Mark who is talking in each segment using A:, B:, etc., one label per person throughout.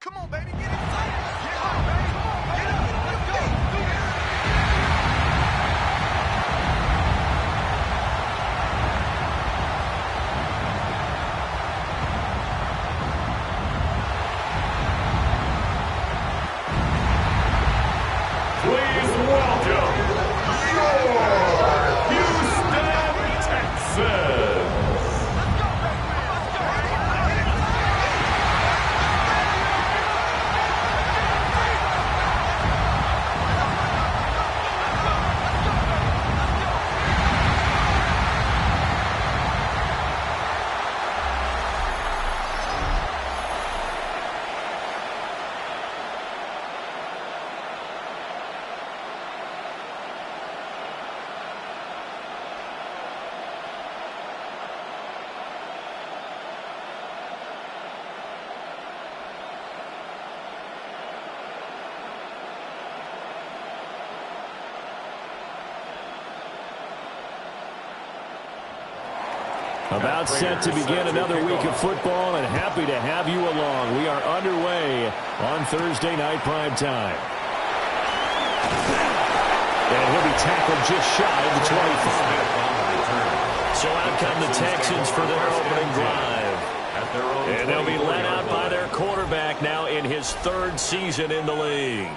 A: Come on, baby. Get excited. Get up, baby. Get up. Let's go.
B: Please welcome your Houston Texans.
C: About set to begin another week of football, and happy to have you along. We are underway on Thursday night prime time. And he'll be tackled just shy of the 25. So out come the Texans for their opening drive. And they'll be led out by their quarterback now in his third season in the league.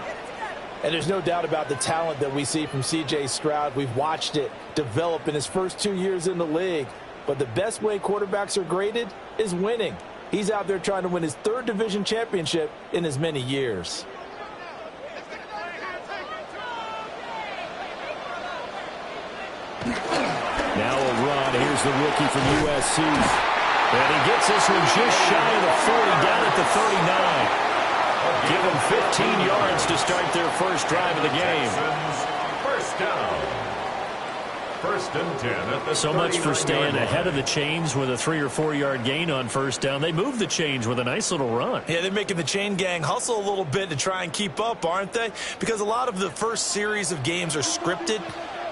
D: And there's no doubt about the talent that we see from C.J. Stroud. We've watched it develop in his first 2 years in the league. But the best way quarterbacks are graded is winning. He's out there trying to win his third division championship in as many years.
C: Now a run. Here's the rookie from USC. And he gets this one just shy of the 40, down at the 39. Give him 15 yards to start their first drive of the game.
B: First down. First and 10 at the
E: So much for staying ahead of the chains with a 3 or 4 yard gain on first down. They moved the chains with a nice little run.
D: Yeah, they're making the chain gang hustle a little bit to try and keep up, aren't they? Because a lot of the first series of games are scripted,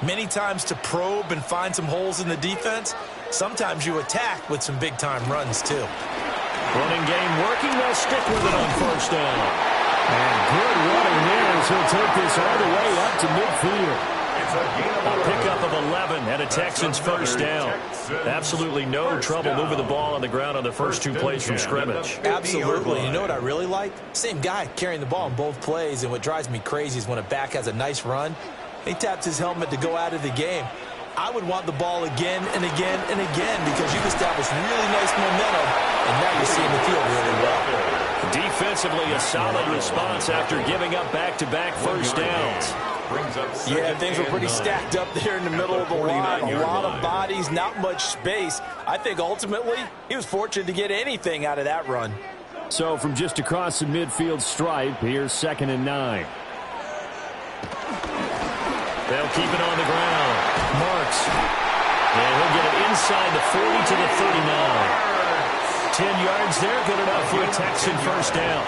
D: many times to probe and find some holes in the defense. Sometimes you attack with some big-time runs, too.
C: Running game working. They'll stick with it on first down. And good running there as he'll take this all the way up to midfield. A pickup of 11 and a Texans first down. Absolutely no trouble moving the ball on the ground on the first 2 plays from scrimmage.
D: Absolutely. You know what I really like? Same guy carrying the ball in both plays, and what drives me crazy is when a back has a nice run, he taps his helmet to go out of the game. I would want the ball again and again and again because you've established really nice momentum, and now you're seeing the field really well.
C: Defensively, a solid response after giving up back-to-back first downs.
D: Yeah, things were pretty stacked up there in the middle of the line. A lot of bodies, not much space. I think ultimately he was fortunate to get anything out of that run.
C: So from just across the midfield stripe, here's 2nd and 9. They'll keep it on the ground. Marks. And he'll get it inside the 40 to the 39. 10 yards there, good enough for a Texan first down.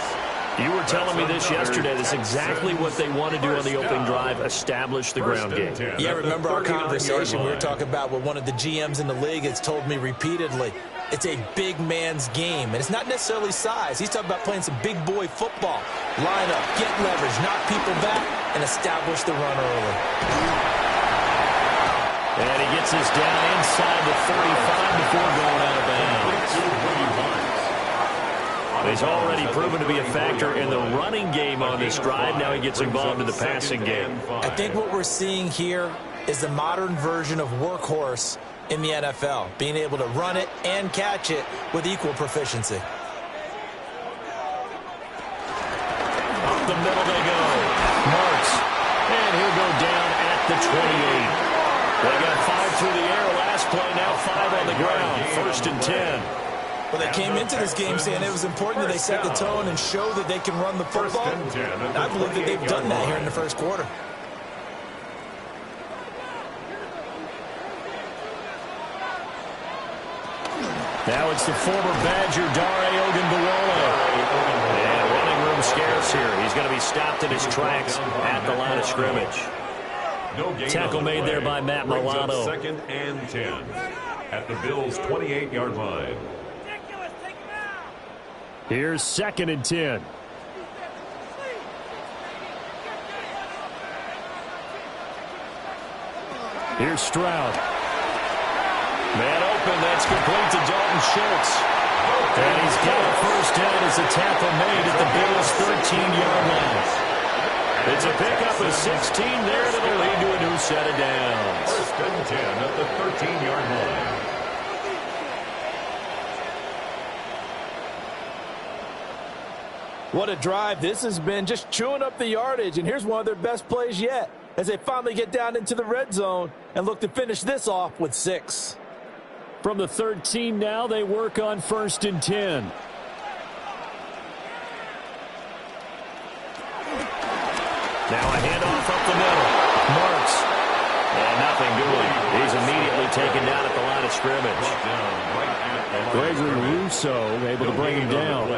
C: You were telling me this yesterday. That's exactly what they want to do on the opening drive, establish the ground game.
D: Yeah, remember our conversation. We were talking about what one of the GMs in the league has told me repeatedly. It's a big man's game, and it's not necessarily size. He's talking about playing some big boy football. Line up, get leverage, knock people back, and establish the run early.
C: And he gets this down inside the 35 before going out of bounds. He's already proven to be a factor in the running game on this drive. Now he gets involved in the passing game.
D: I think what we're seeing here is the modern version of workhorse in the NFL, being able to run it and catch it with equal proficiency.
C: Up the middle they go. Marks. And he'll go down at the 28. They got 5 through the air last play, now 5 on the ground. 1st and 10.
D: Well, they came into this game saying it was important that they set the tone and show that they can run the football. And I believe that they've done that here in the first quarter.
C: Now it's the former Badger, Dare Ogunbowale. And running room scarce here. He's going to be stopped in his tracks at the line of scrimmage. Tackle made there by Matt Milano.
B: 2nd and 10 at the Bills' 28-yard line.
C: Here's 2nd and 10.
E: Here's Stroud. Man open, that's complete to Dalton Schultz. And he's got a first down as a tackle made at the Bills' 13-yard line. It's a pickup of 16 there that'll lead to a new set of downs.
B: First and 10 at the 13-yard line.
D: What a drive this has been, just chewing up the yardage. And here's one of their best plays yet as they finally get down into the red zone and look to finish this off with 6.
E: From the 13 now, they work on first and 10. Now a handoff up the middle. Marks. And nothing doing. He's immediately taken down at the line of scrimmage. Gregory Rousseau able to bring him down.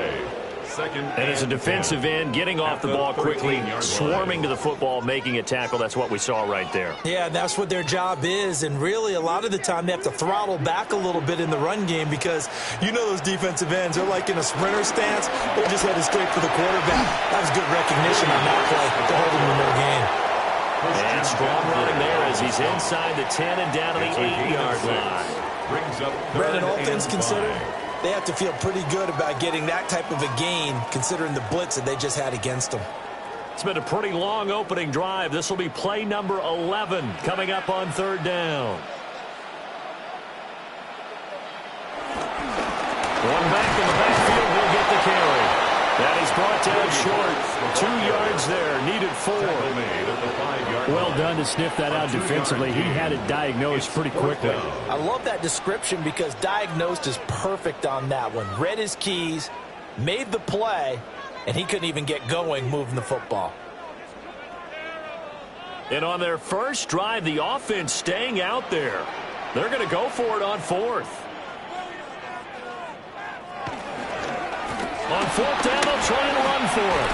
E: And as a defensive end, getting off the ball quickly, swarming to the football, making a tackle. That's what we saw right there.
D: Yeah, that's what their job is. And really, a lot of the time, they have to throttle back a little bit in the run game because you know those defensive ends, they're like in a sprinter stance. They're just headed straight for the quarterback. That was good recognition on that play to hold him in no gain.
E: And strong running there as he's inside the 10 and down to the 8-yard line.
D: Brandon, all things considered, they have to feel pretty good about getting that type of a gain considering the blitz that they just had against them.
E: It's been a pretty long opening drive. This will be play number 11 coming up on third down. One back in the backfield will get the carry. That is brought down short. 2 yards there, needed 4. Well done to sniff that out defensively. He had it diagnosed pretty quickly.
D: I love that description because diagnosed is perfect on that one. Read his keys, made the play, and he couldn't even get going moving the football.
E: And on their first drive, the offense staying out there. They're going to go for it on 4th. On 4th down, they'll try and run for it.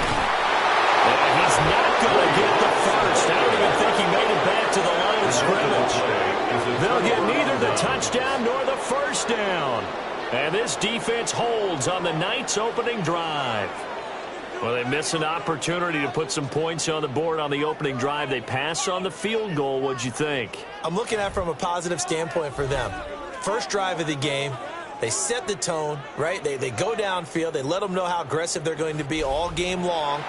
E: And he's not going to get the first. I don't even think he made it back to the line of scrimmage. They'll get neither the touchdown nor the first down. And this defense holds on the night's opening drive. Well, they miss an opportunity to put some points on the board on the opening drive. They pass on the field goal. What'd you think?
D: I'm looking at it from a positive standpoint for them. First drive of the game. They set the tone, right? They go downfield. They let them know how aggressive they're going to be all game long.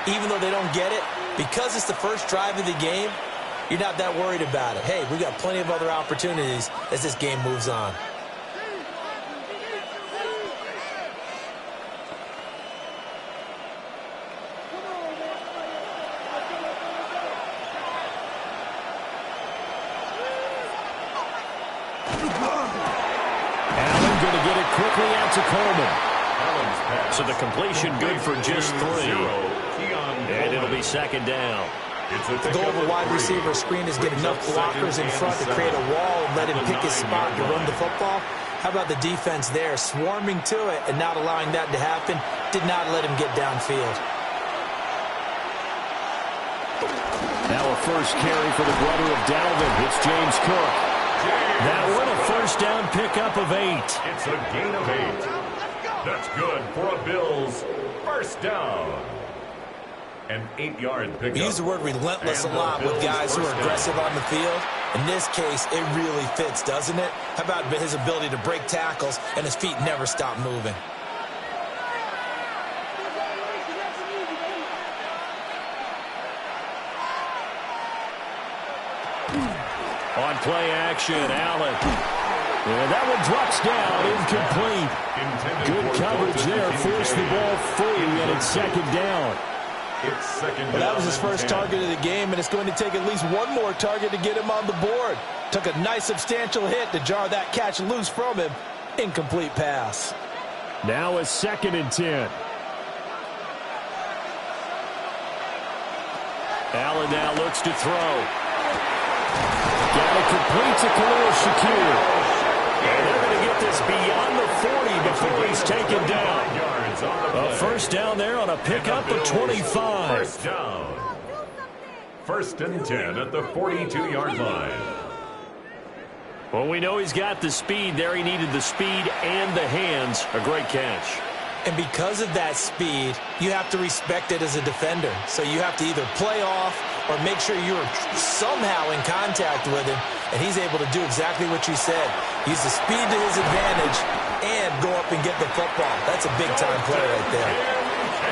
D: Even though they don't get it, because it's the first drive of the game, you're not that worried about it. Hey, we got plenty of other opportunities as this game moves on.
E: Quickly out to Coleman. So the completion good for just 3. And it'll be second down.
D: The goal of a wide receiver screen is get enough blockers in front to create a wall and let him pick his spot to run the football. How about the defense there, swarming to it and not allowing that to happen? Did not let him get downfield.
E: Now a first carry for the brother of Dalvin. It's James Cook. That one a first down pickup of 8.
B: It's a gain of 8. That's good for a Bills first down. An 8-yard pickup.
D: We use the word relentless a lot with guys who are aggressive on the field. In this case, it really fits, doesn't it? How about his ability to break tackles and his feet never stop moving?
E: On play action, Allen. And that one drops down, incomplete. Good coverage there, forced the ball free, and it's second down.
D: Well, that was his first target of the game, and it's going to take at least one more target to get him on the board. Took a nice substantial hit to jar that catch loose from him. Incomplete pass.
E: Now a second and 10. Allen now looks to throw. Got it complete to Khalil Shakir. And they're going to get this beyond the 40 before he's taken down. A first down there on a pickup of 25.
B: First down. First and 10 at the 42-yard line.
E: Well, we know he's got the speed there. He needed the speed and the hands. A great catch.
D: And because of that speed, you have to respect it as a defender. So you have to either play off or make sure you're somehow in contact with him and he's able to do exactly what you said. Use the speed to his advantage and go up and get the football. That's a big-time play right there.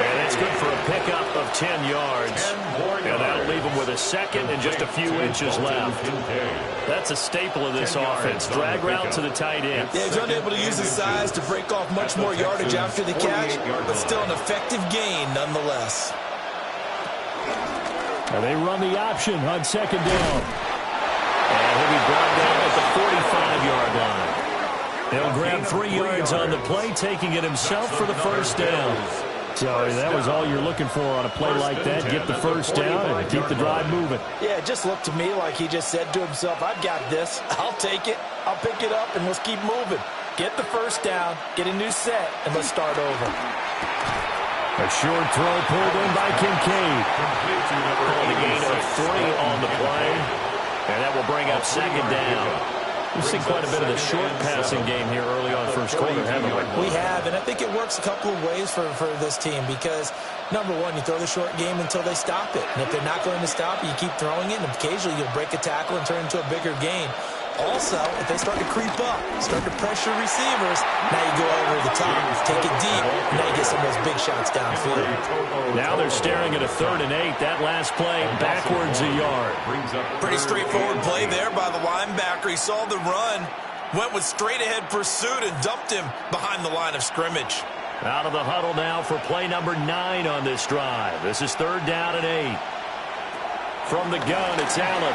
C: And that's good for a pickup of 10 yards. And that'll leave him with a second and just a few inches left. That's a staple of this offense. Drag route to the tight end.
D: Yeah, he's unable to use his size to break off much more yardage after the catch, but still an effective gain nonetheless.
C: And they run the option on second down. And he'll be brought down at the 45-yard line. He'll grab 3 yards on the play, taking it himself for the first down. So that was all you're looking for on a play like that. Get the first down and keep the drive moving.
D: Yeah, it just looked to me like he just said to himself, I've got this. I'll take it. I'll pick it up, and let's keep moving. Get the first down, get a new set, and let's start over.
C: A short throw pulled in by Kincaid.
E: The gain of 3 on the play. And that will bring up second down. We've seen quite a bit of the short passing game here early on first quarter, haven't we?
D: We have, and I think it works a couple of ways for this team because, number one, you throw the short game until they stop it. And if they're not going to stop it, you keep throwing it, and occasionally you'll break a tackle and turn it into a bigger gain. Also, if they start to creep up, start to pressure receivers, now you go over the top, take it deep, and now you get some of those big shots downfield.
C: Now they're staring at a 3rd and 8. That last play, backwards a yard.
D: Pretty straightforward play there by the linebacker. He saw the run, went with straight-ahead pursuit, and dumped him behind the line of scrimmage.
C: Out of the huddle now for play number 9 on this drive. This is 3rd down and 8. From the gun, it's Allen.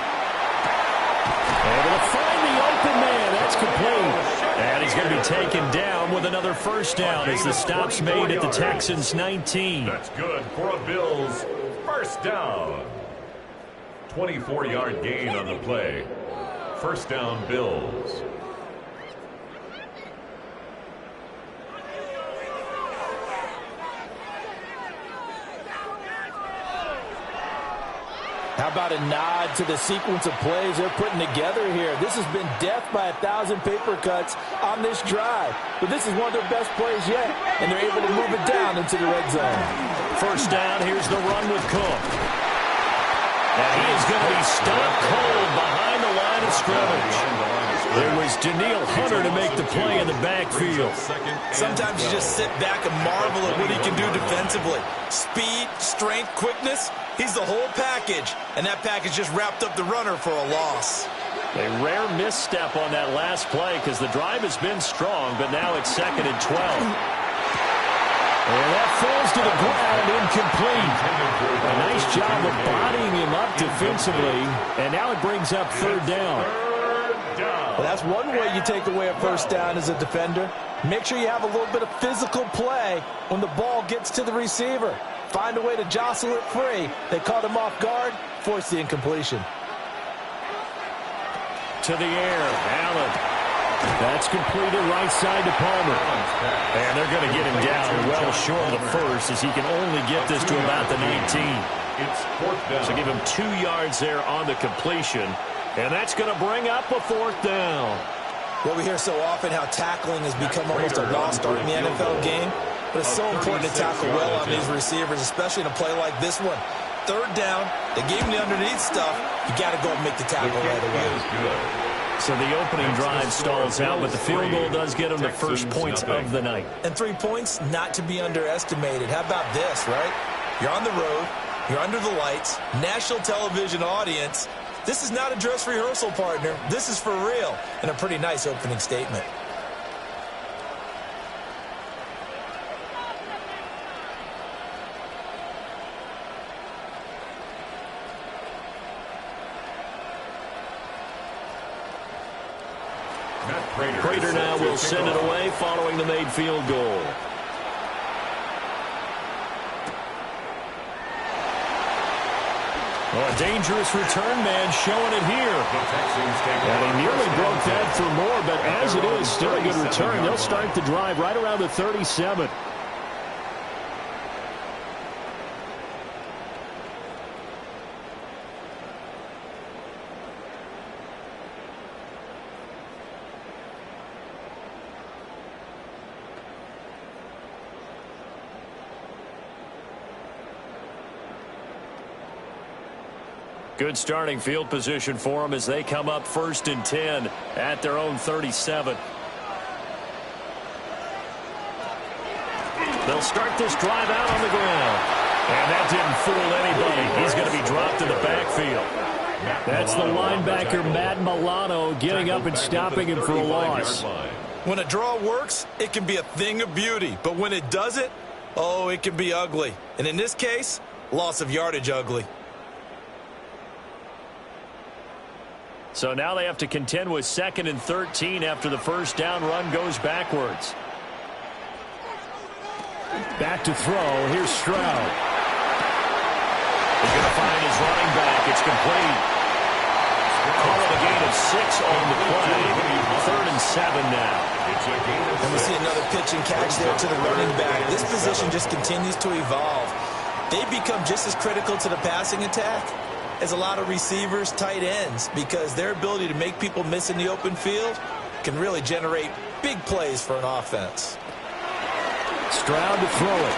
C: Able to find the open man. That's complete. And he's going to be taken down with another first down as the stop's made at the Texans' 19.
B: That's good for a Bills first down. 24-yard gain on the play. First down, Bills.
F: How about a nod to the sequence of plays they're putting together here? This has been death by 1,000 paper cuts on this drive. But this is one of their best plays yet, and they're able to move it down into the red zone.
C: First down, here's the run with Cook. And he is going to be stopped cold behind the line of scrimmage. It was Daniil Hunter to make the play in the backfield.
D: Sometimes you just sit back and marvel at what he can do defensively. Speed, strength, quickness. He's the whole package, and that package just wrapped up the runner for a loss.
C: A rare misstep on that last play because the drive has been strong, but now it's 2nd and 12. And that falls to the ground, incomplete. A nice job of bodying him up defensively, and now it brings up 3rd down.
F: Well, that's one way you take away a first down as a defender. Make sure you have a little bit of physical play when the ball gets to the receiver. Find a way to jostle it free. They caught him off guard, forced the incompletion.
C: To the air, Allen. That's completed right side to Palmer. And they're going to get him down well short of the first as he can only get this to about the 19.
B: It's 4th down.
C: So give him 2 yards there on the completion. And that's going to bring up a 4th down.
D: Well, we hear so often how tackling has become almost a lost art in the NFL game. But it's so important to tackle well on these receivers, especially in a play like this one. 3rd down, they gave him the underneath stuff. You got to go and make the tackle right away.
C: So the opening drive stalls out, but the field goal does get him the first points of the night.
D: And 3 points, not to be underestimated. How about this, right? You're on the road. You're under the lights. National television audience. This is not a dress rehearsal, partner. This is for real. And a pretty nice opening statement.
C: Prater now will send it away following the made field goal. Oh, a dangerous return man showing it here. And he nearly broke that for more, but as it is, still a good return. They'll start the drive right around the 37. Good starting field position for them as they come up 1st and 10 at their own 37. They'll start this drive out on the ground. And that didn't fool anybody. He's going to be dropped in the backfield. That's the linebacker, Matt Milano, getting up and stopping him for a loss.
F: When a draw works, it can be a thing of beauty. But when it doesn't, oh, it can be ugly. And in this case, loss of yardage ugly.
C: So now they have to contend with 2nd and 13 after the first down run goes backwards.
E: Back to throw. Here's Stroud.
C: He's going to find his running back. It's complete. Call it a gain of 6 on the play. 3rd and 7 now.
F: And we see another pitch and catch there to the running back. This position just continues to evolve. They become just as critical to the passing attack as a lot of receivers, tight ends, because their ability to make people miss in the open field can really generate big plays for an offense.
E: Stroud to throw it.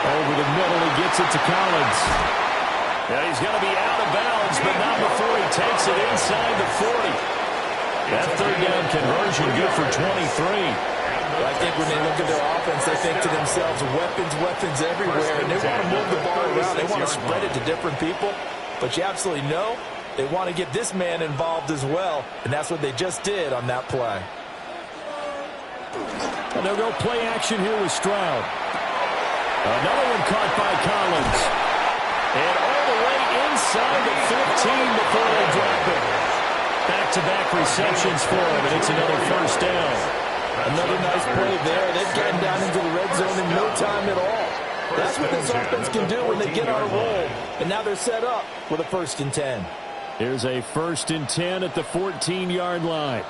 E: Over the middle, he gets it to Collins.
C: Yeah, he's going to be out of bounds, but not before he takes it inside the 40. That 3rd down conversion good for 23.
F: I think when they look at their offense, they think to themselves, weapons everywhere, and they want to move the ball around. They want to spread it to different people, but you absolutely know they want to get this man involved as well, and that's what they just did on that play.
E: And they'll go play action here with Stroud. Another one caught by Collins.
C: And all the way inside the 15 before they drop it. Back-to-back receptions for him, and it's another first down.
F: Another nice play there. They've gotten down into the red zone in no time at all. That's what this offense can do when they get on a roll. And now they're set up with a 1st and 10.
E: Here's a 1st and 10 at the 14-yard line.
C: Up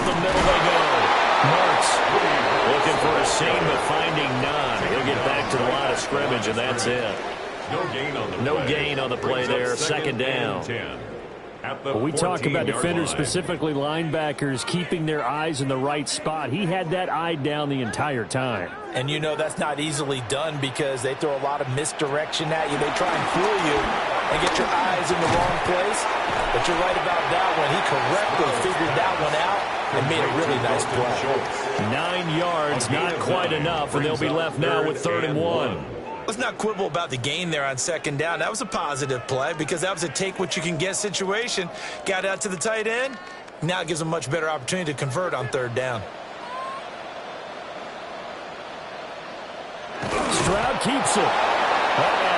C: the middle they go. Marks looking for a seam, but finding none. He'll get back to the line of scrimmage, and that's it. No gain on the play there. 2nd down.
E: Well, we talk about defenders, specifically linebackers, keeping their eyes in the right spot. He had that eye down the entire time.
F: And you know that's not easily done because they throw a lot of misdirection at you. They try and fool you and get your eyes in the wrong place. But you're right about that one. He correctly figured that one out and made a really nice play.
C: 9 yards, not quite enough, and they'll be left now with 3rd and 1.
F: Let's not quibble about the gain there on 2nd down. That was a positive play because that was a take-what-you-can-get situation. Got out to the tight end. Now it gives them a much better opportunity to convert on 3rd down.
E: Stroud keeps it.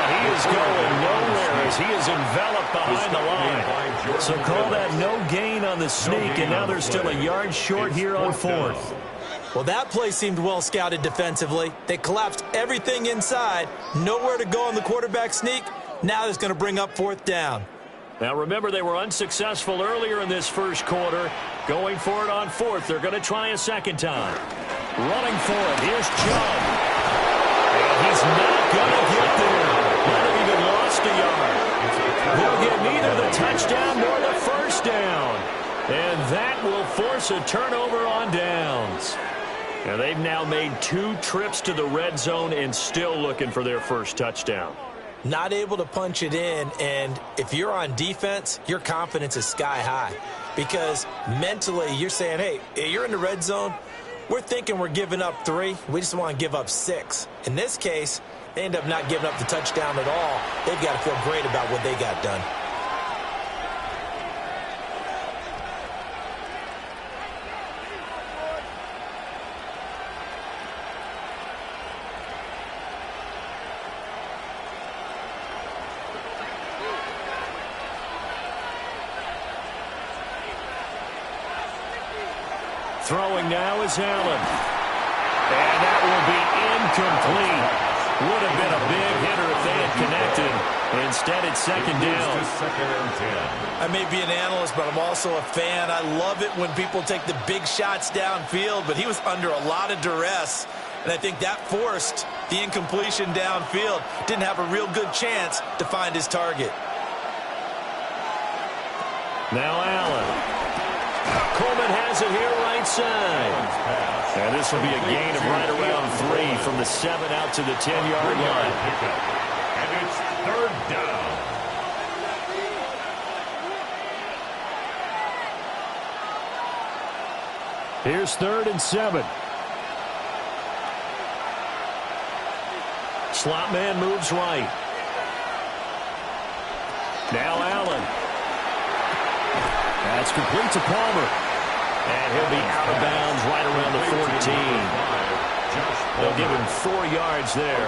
C: He is going nowhere as he is enveloped behind the line. So call that no gain on the sneak, and now they're still a yard short here on 4th.
F: Well, that play seemed well scouted defensively. They collapsed everything inside. Nowhere to go on the quarterback sneak. Now it's going to bring up 4th down.
C: Now, remember, they were unsuccessful earlier in this first quarter. Going for it on 4th. They're going to try a 2nd time. Running for it. Here's Chubb. And he's not going to get there. Might have even lost a yard. They'll get neither the touchdown nor the first down. And that will force a turnover on downs. Now, they've now made 2 trips to the red zone and still looking for their first touchdown.
F: Not able to punch it in, and if you're on defense, your confidence is sky high. Because mentally, you're saying, hey, you're in the red zone. We're thinking we're giving up 3. We just want to give up 6. In this case, they end up not giving up the touchdown at all. They've got to feel great about what they got done.
C: Throwing now is Allen. And that will be incomplete. Would have been a big hitter if they had connected. Instead, it's 2nd down.
F: I may be an analyst, but I'm also a fan. I love it when people take the big shots downfield, but he was under a lot of duress. And I think that forced the incompletion downfield. Didn't have a real good chance to find his target.
C: Now Allen. Coleman has it here right side. And this will be a gain of right around 3 from the 7 out to the 10-yard line.
B: It's third down.
C: Here's 3rd and 7. Slot man moves right. Now Allen. That's complete to Palmer. And he'll be out of bounds right around the 14. They'll give him 4 yards there.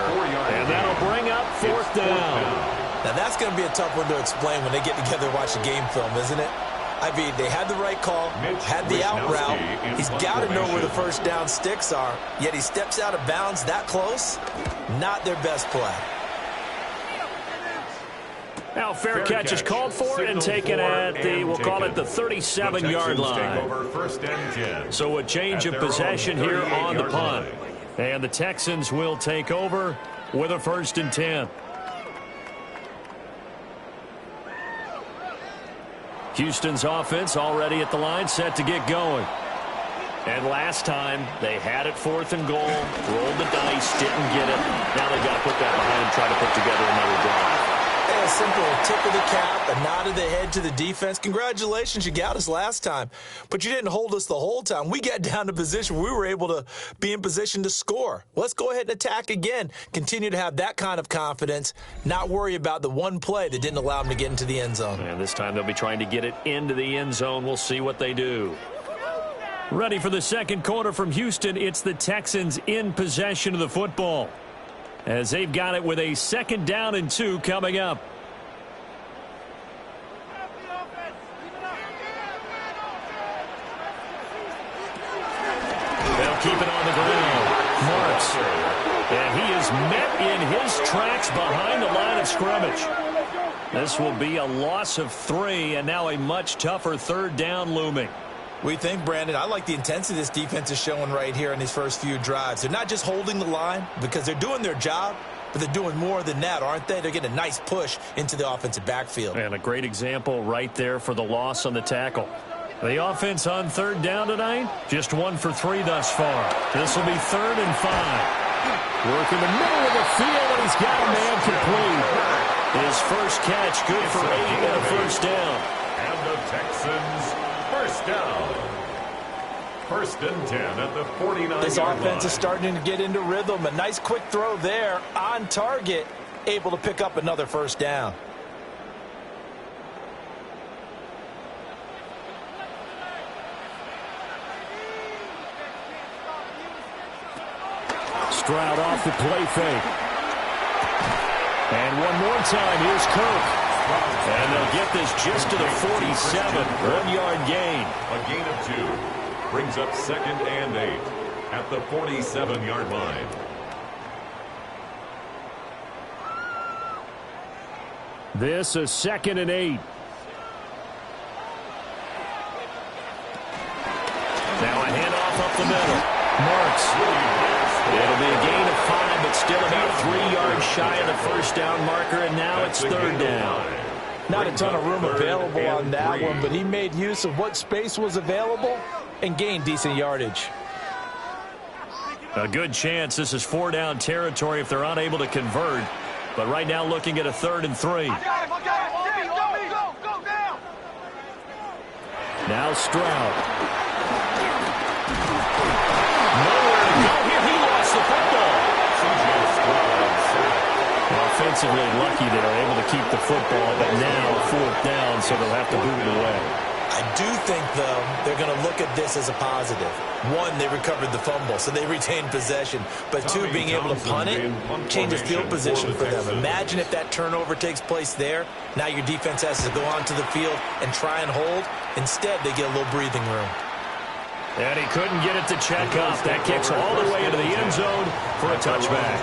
C: And that'll bring up 4th down.
F: Now that's going to be a tough one to explain when they get together and watch the game film, isn't it? I mean, they had the right call, had the out route. He's got to know where the first down sticks are, yet he steps out of bounds that close. Not their best play.
C: Now fair catch is called for and taken at the, we'll call it the 37-yard line. So a change of possession here on the punt. And the Texans will take over with a 1st and 10. Houston's offense already at the line, set to get going. And last time, they had it 4th and goal, rolled the dice, didn't get it. Now they've got to put that behind and try to put together another drive.
F: A simple tip of the cap, a nod of the head to the defense. Congratulations, you got us last time. But you didn't hold us the whole time. We got down to position where we were able to be in position to score. Let's go ahead and attack again. Continue to have that kind of confidence, not worry about the one play that didn't allow them to get into the end zone.
C: And this time they'll be trying to get it into the end zone. We'll see what they do. Ready for the second quarter from Houston. It's the Texans in possession of the football, as they've got it with a 2nd down and 2 coming up. They'll keep it on the ground. Marks. And he is met in his tracks behind the line of scrimmage. This will be a loss of 3, and now a much tougher 3rd down looming.
F: We think, Brandon, I like the intensity this defense is showing right here in these first few drives. They're not just holding the line because they're doing their job, but they're doing more than that, aren't they? They're getting a nice push into the offensive backfield.
C: And a great example right there for the loss on the tackle. The offense on 3rd down tonight, just 1 for 3 thus far. This will be 3rd and 5. Work in the middle of the field, and he's got a man complete. His first catch, good for 8 and a 1st down.
B: And the Texans, 1st down. 1st and 10 at the 49-yard line.
F: This offense is starting to get into rhythm. A nice quick throw there on target, able to pick up another 1st down.
C: Stroud off the play fake. And one more time, here's Kirk. And they'll get this just to the 47. 1-yard gain.
B: A gain of 2. Brings up 2nd and 8 at the 47-yard line.
C: This is 2nd and 8. Now a handoff up the middle. Marks. It'll be a gain of 5, but still about 3 yards shy of the 1st down marker, and now it's 3rd down.
F: Not a ton of room available on that one, but he made use of what space was available and gained decent yardage.
C: A good chance this is 4-down territory if they're unable to convert. But right now looking at a 3rd and 3. Now Stroud. Nowhere to go here. He lost the football. Offensively lucky they are able to keep the football, but now 4th down, so they'll have to boot it away.
F: I do think, though, they're going to look at this as a positive. 1, they recovered the fumble, so they retained possession. But 2, being able to punt it changes field position for them. Imagine if that turnover takes place there. Now your defense has to go onto the field and try and hold. Instead, they get a little breathing room.
C: And he couldn't get it to check up. That kicks all the way into the end zone for a touchback.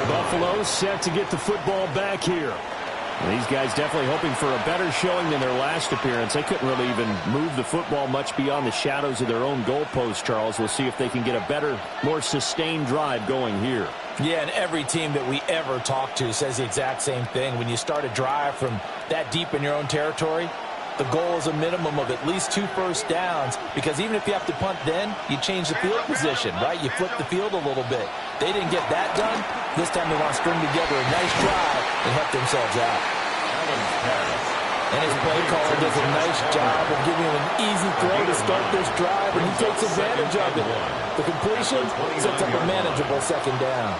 C: Buffalo set to get the football back here. These guys definitely hoping for a better showing than their last appearance. They couldn't really even move the football much beyond the shadows of their own goalpost, Charles. We'll see if they can get a better, more sustained drive going here.
F: Yeah, and every team that we ever talk to says the exact same thing. When you start a drive from that deep in your own territory, the goal is a minimum of at least 2 first downs, because even if you have to punt then, you change the field position, right? You flip the field a little bit. They didn't get that done. This time they want to string together a nice drive and help themselves out. And his play caller does a nice job of giving him an easy throw to start this drive, and he takes advantage of it. The completion sets up a manageable second down.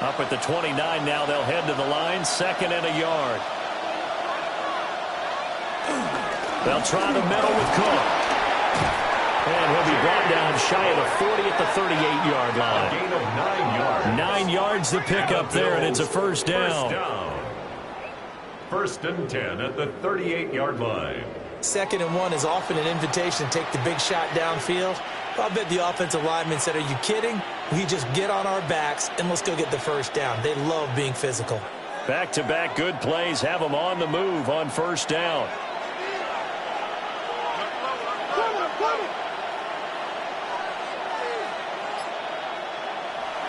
E: Up at the 29 now, they'll head to the line, 2nd and a yard. They'll try the middle with Cook. And he'll be brought down shy of the 40 at the 38-yard line.
B: A gain of 9 yards.
E: 9 yards to pick up there, and it's a first down.
B: First and 10 at the 38-yard line.
F: 2nd and 1 is often an invitation to take the big shot downfield. I bet the offensive lineman said, are you kidding? We just get on our backs and let's go get the first down. They love being physical.
E: Back-to-back good plays have them on the move on first down.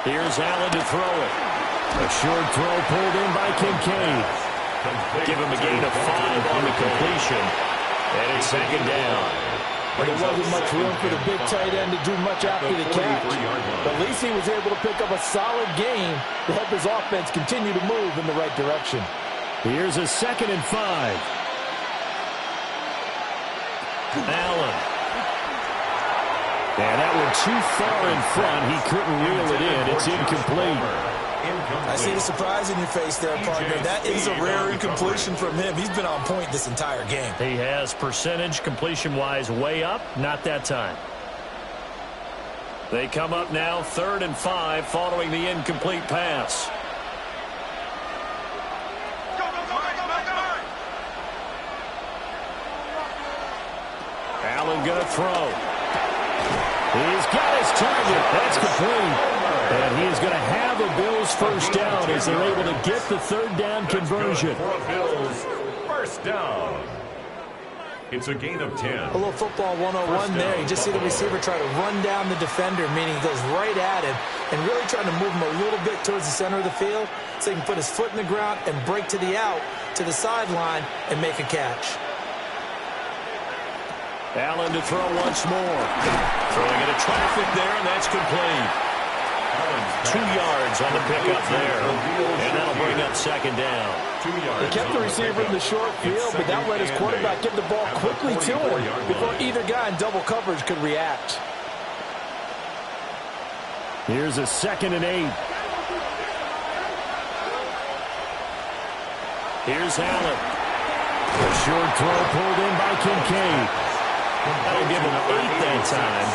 E: Here's Allen to throw it. A short throw pulled in by Kincaid. Give him a gain of 5 on the completion. And it's 2nd down.
F: But there wasn't much room for the big tight end to do much after the catch. But at least he was able to pick up a solid gain to help his offense continue to move in the right direction.
E: Here's a 2nd and 5. Allen. And that one too far in front. He couldn't reel it in. It's incomplete.
F: I see the surprise in your face there, partner. That is a rare incompletion from him. He's been on point this entire game.
E: He has percentage completion-wise way up. Not that time. They come up now 3rd and 5 following the incomplete pass. Allen going to throw. He's got his target. That's complete. And he is going to have a Bills first down as they're able to get the 3rd down conversion.
B: For a Bills first down. It's a gain of 10.
F: A little football 101 there. You just see the receiver try to run down the defender, meaning he goes right at him and really trying to move him a little bit towards the center of the field so he can put his foot in the ground and break to the out, to the sideline, and make a catch.
E: Allen to throw once more. Throwing into traffic there, and that's complete. 2 yards on the pickup there. And that'll bring up 2nd down.
B: 2 yards.
F: He kept the receiver in the short field, but that let his quarterback get the ball quickly to him before either guy in double coverage could react.
E: Here's a 2nd and 8. Here's Allen. A short throw pulled in by Kincaid. That'll give him 8 that time.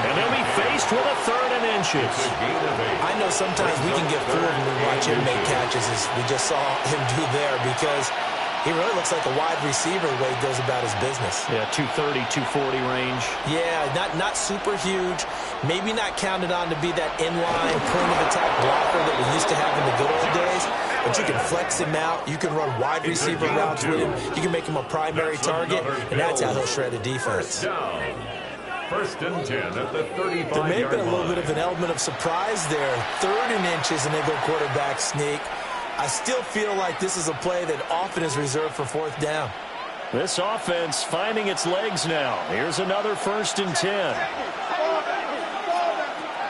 E: And they'll be faced with a 3rd and inches.
F: I know sometimes we can get fooled when we watch him make catches, as we just saw him do there, because he really looks like a wide receiver the way he goes about his business.
E: Yeah, 230, 240 range.
F: Yeah, not super huge. Maybe not counted on to be that inline point-of-attack blocker that we used to have in the good old days. But you can flex him out. You can run wide receiver routes with him. You can make him a primary target, and that's how he'll shred a defense.
B: First and 10 at the 35-yard line.
F: There may have been a little bit of an element of surprise there. 3rd and inches, and they go quarterback sneak. I still feel like this is a play that often is reserved for 4th down.
E: This offense finding its legs now. Here's another 1st and 10.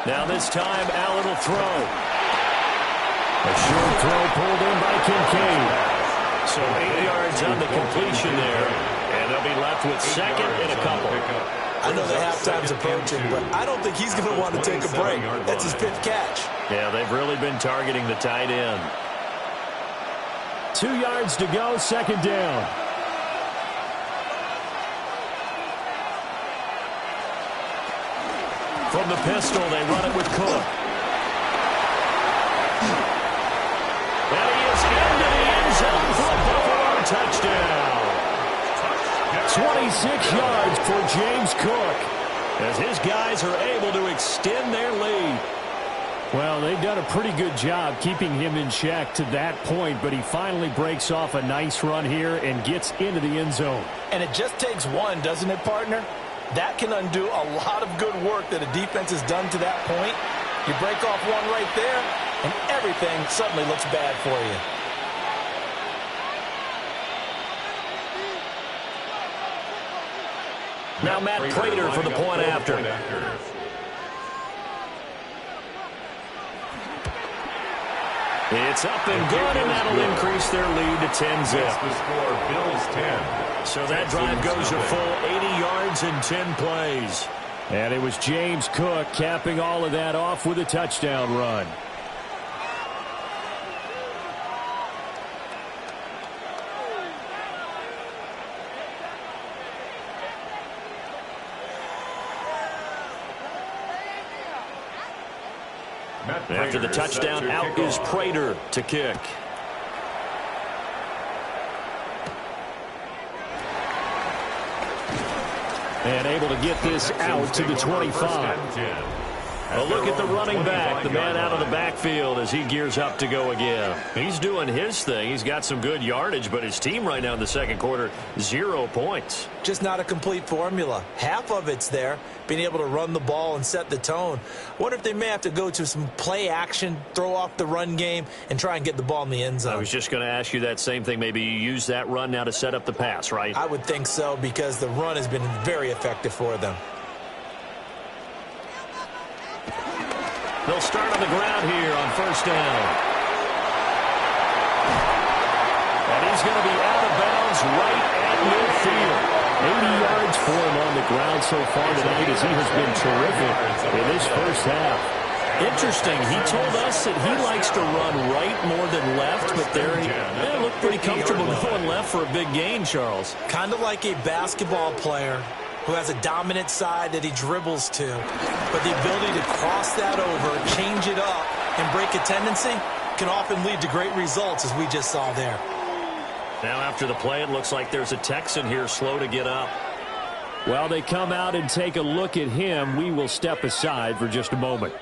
E: Now this time, Allen will throw. A short throw pulled in by Kincaid. So 8 yards on the completion there. And they'll be left with 2nd and a couple.
F: I know the halftime's approaching, but I don't think he's going to want to take a break. That's his 5th catch.
E: Yeah, they've really been targeting the tight end. 2 yards to go, 2nd down. From the pistol, they run it with Cook. And he is into the end zone for a Buffalo touchdown. 26 yards for James Cook, as his guys are able to extend their lead.
C: Well, they've done a pretty good job keeping him in check to that point, but he finally breaks off a nice run here and gets into the end zone.
F: And it just takes one, doesn't it, partner? That can undo a lot of good work that a defense has done to that point. You break off one right there, and everything suddenly looks bad for you.
E: Now Matt Prater for the point after. It's up and good, and that'll increase their lead to 10-zip.
B: The score, Bills 10.
E: So that drive goes a full 80 yards in 10 plays.
C: And it was James Cook capping all of that off with a touchdown run.
E: After the touchdown, out is Prater to kick.
C: And able to get this out to the 25.
E: Well, look at the running back, the man out of the backfield as he gears up to go again. He's doing his thing. He's got some good yardage, but his team right now in the second quarter, 0 points.
F: Just not a complete formula. Half of it's there, being able to run the ball and set the tone. Wonder if they may have to go to some play action, throw off the run game, and try and get the ball in the end zone.
E: I was just going to ask you that same thing. Maybe you use that run now to set up the pass, right?
F: I would think so, because the run has been very effective for them.
E: They'll start on the ground here on first down. And he's going to be out of bounds right at midfield.
C: 80 yards for him on the ground so far tonight as he has been terrific in this first half.
E: Interesting. He told us that he likes to run right more than left, but there he looked pretty comfortable going left for a big gain, Charles.
F: Kind of like a basketball player who has a dominant side that he dribbles to, but the ability to cross that over, change it up, and break a tendency can often lead to great results, as we just saw there.
E: Now after the play, it looks like there's a Texan here slow to get up.
C: While they come out and take a look at him, we will step aside for just a moment.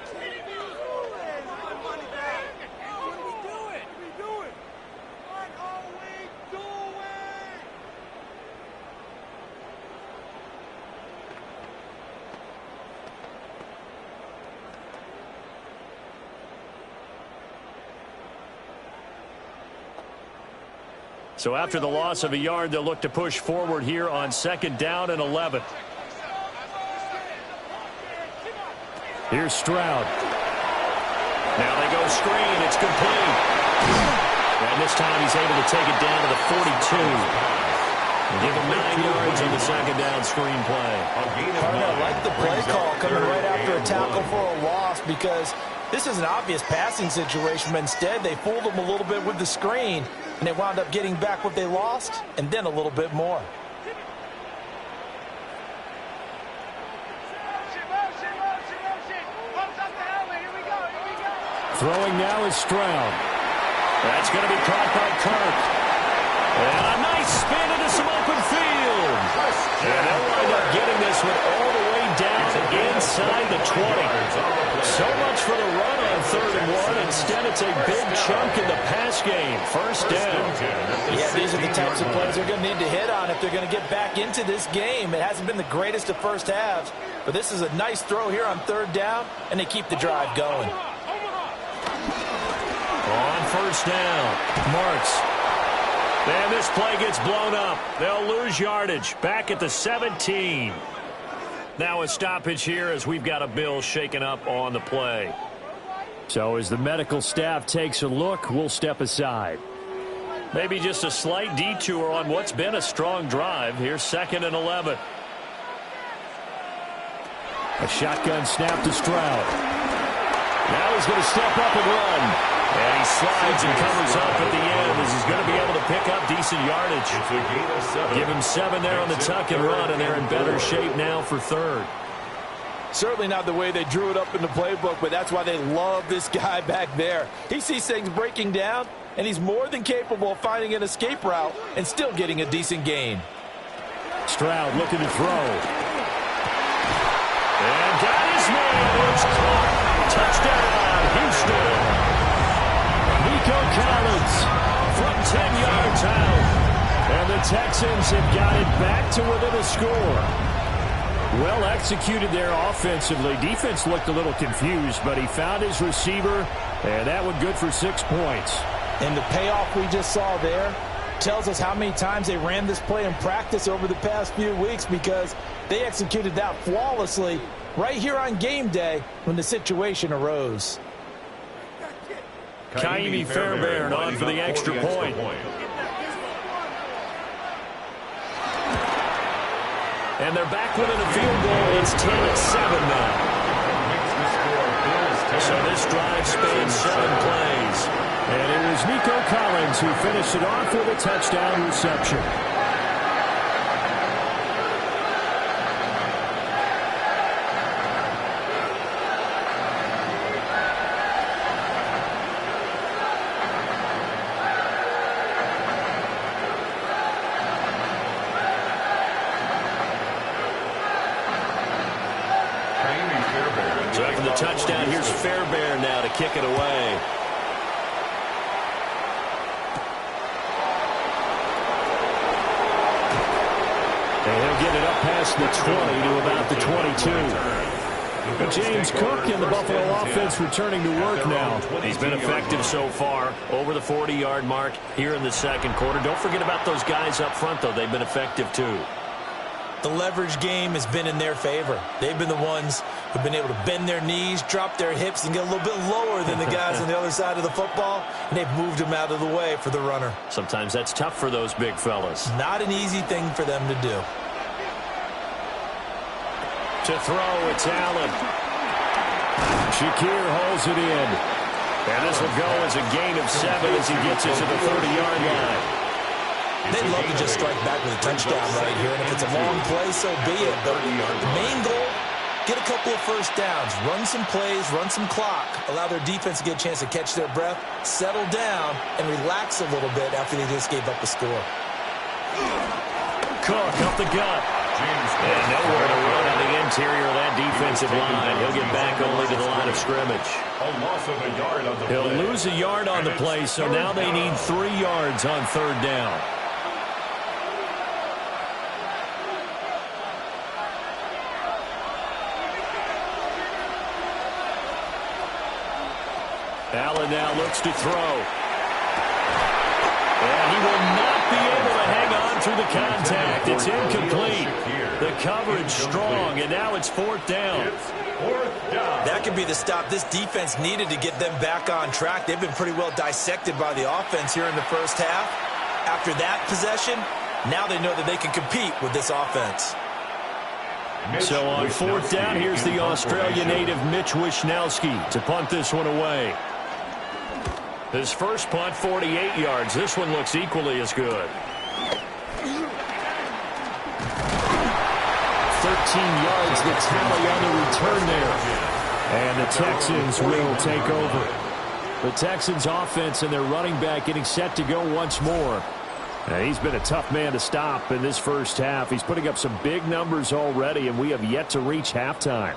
E: So after the loss of a yard, they'll look to push forward here on second down and 11.
C: Here's Stroud.
E: Now they go screen. It's complete. And this time he's able to take it down to the 42. Give him 9 yards on the second down screen play.
F: I like the play call coming right after a tackle for a loss, because this is an obvious passing situation, but instead they fooled him a little bit with the screen, and they wound up getting back what they lost, and then a little bit more.
C: Throwing now is Stroud.
E: That's going to be caught by Kirk. And a nice spin into some open field. And they'll wind up getting this one all the way down inside the 20. So much for the run on 3rd and 1. Instead, it's a big chunk in the pass game. First down.
F: Yeah, these are the types of plays they're going to need to hit on if they're going to get back into this game. It hasn't been the greatest of first halves, but this is a nice throw here on 3rd down, and they keep the drive going.
E: On first down, Marks. And this play gets blown up. They'll lose yardage. Back at the 17. Now a stoppage here as we've got a Bill shaken up on the play.
C: So as the medical staff takes a look, we'll step aside.
E: Maybe just a slight detour on what's been a strong drive. Here's 2nd and 11.
C: A shotgun snap to Stroud. Now he's going to step up and run.
E: And he slides and covers up at the end as he's going to be able to pick up decent yardage. Give him 7 there on the tuck and run, and they're in better shape now for 3rd.
F: Certainly not the way they drew it up in the playbook, but that's why they love this guy back there. He sees things breaking down, and he's more than capable of finding an escape route and still getting a decent gain.
C: Stroud looking to throw.
E: And got his man. It's caught. Touchdown, Houston.
C: Nico Collins
E: from 10 yards out.
C: And the Texans have got it back to within a score. Well executed there offensively. Defense looked a little confused, but he found his receiver, and that one good for 6 points.
F: And the payoff we just saw there, tells us how many times they ran this play in practice over the past few weeks, because they executed that flawlessly right here on game day when the situation arose.
E: Kaimi Fairbairn on for the extra point. And they're back within a field goal. It's 10-7 now. So this drive spans 7 plays.
C: And it was Nico Collins who finished it off with a touchdown reception.
E: So after the touchdown, here's Fairbairn now to kick it away.
C: And he'll get it up past the 20 to about the 22. James Cook and the Buffalo offense returning to work now.
E: He's been effective so far, over the 40-yard mark here in the second quarter. Don't forget about those guys up front, though. They've been effective, too.
F: The leverage game has been in their favor. They've been the ones who've been able to bend their knees, drop their hips, and get a little bit lower than the guys on the other side of the football, and they've moved them out of the way for the runner.
E: Sometimes that's tough for those big fellas.
F: Not an easy thing for them to do.
E: To throw, it's Allen.
C: Shakir holds it in.
E: And this will go as a gain of 7 as he gets it to the 30-yard line.
F: They'd love to just strike back with a touchdown right here, and if it's a long play, so be it. But the main goal, get a couple of first downs, run some plays, run some clock, allow their defense to get a chance to catch their breath, settle down, and relax a little bit after they just gave up a score.
E: Cook up the gut. And nowhere to run on the interior of that defensive line. He'll get back only to the line of scrimmage. He'll lose a yard on the play, so now they need 3 yards on third down. Allen now looks to throw. And he will not be able to hang on through the contact. It's incomplete. The coverage strong, and now it's 4th down.
F: That could be the stop this defense needed to get them back on track. They've been pretty well dissected by the offense here in the first half. After that possession, now they know that they can compete with this offense.
E: So on 4th down, here's the Australia native Mitch Wishnowsky to punt this one away. His first punt, 48 yards. This one looks equally as good.
C: 13 yards, the tally on the return there. And the Texans will take over. The Texans offense and their running back getting set to go once more. Now, he's been a tough man to stop in this first half. He's putting up some big numbers already, and we have yet to reach halftime.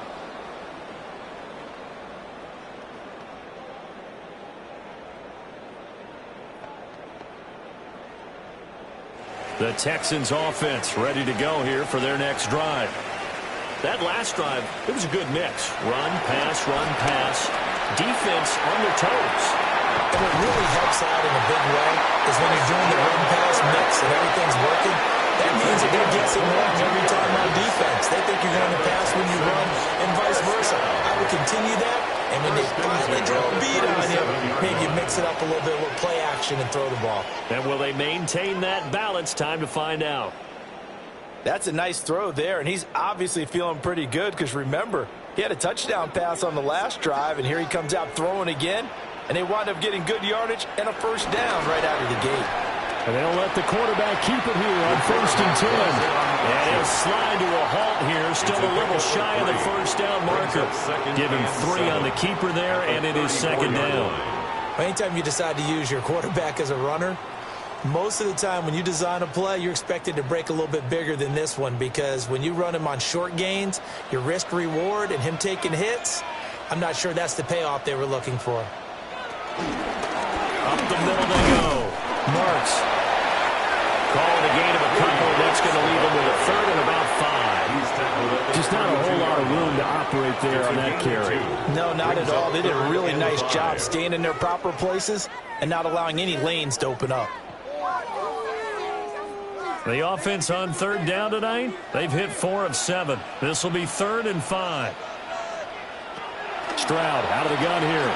E: The Texans offense ready to go here for their next drive. That last drive, it was a good mix. Run, pass, defense on their toes.
F: And what really helps out in a big way is when you're doing the run-pass mix and everything's working, that means that they're getting wrong every time on defense. They think you're going to pass when you run and vice versa. I would continue that, and when they finally throw a beat on you, maybe you mix it up a little bit with play action and throw the ball.
E: And will they maintain that balance? Time to find out.
F: That's a nice throw there, and he's obviously feeling pretty good because, remember, he had a touchdown pass on the last drive, and here he comes out throwing again, and they wind up getting good yardage and a first down right out of the gate.
C: And they'll let the quarterback keep it here on 1st and 10.
E: And he'll slide to a halt here, still a little shy of the first down marker. Give him 3 on the keeper there, and it is 2nd down.
F: Anytime you decide to use your quarterback as a runner, most of the time when you design a play, you're expected to break a little bit bigger than this one, because when you run him on short gains, your risk reward and him taking hits, I'm not sure that's the payoff they were looking for.
E: Up the middle they go. Marks. Calling a gain of a couple, that's going to leave him with a 3rd and about 5.
C: Just not a whole lot of room to operate there on that carry.
F: No, not at all. They did a really nice job staying in their proper places and not allowing any lanes to open up.
C: The offense on third down tonight, they've hit 4 of 7. This will be 3rd and 5. Stroud out of the gun here.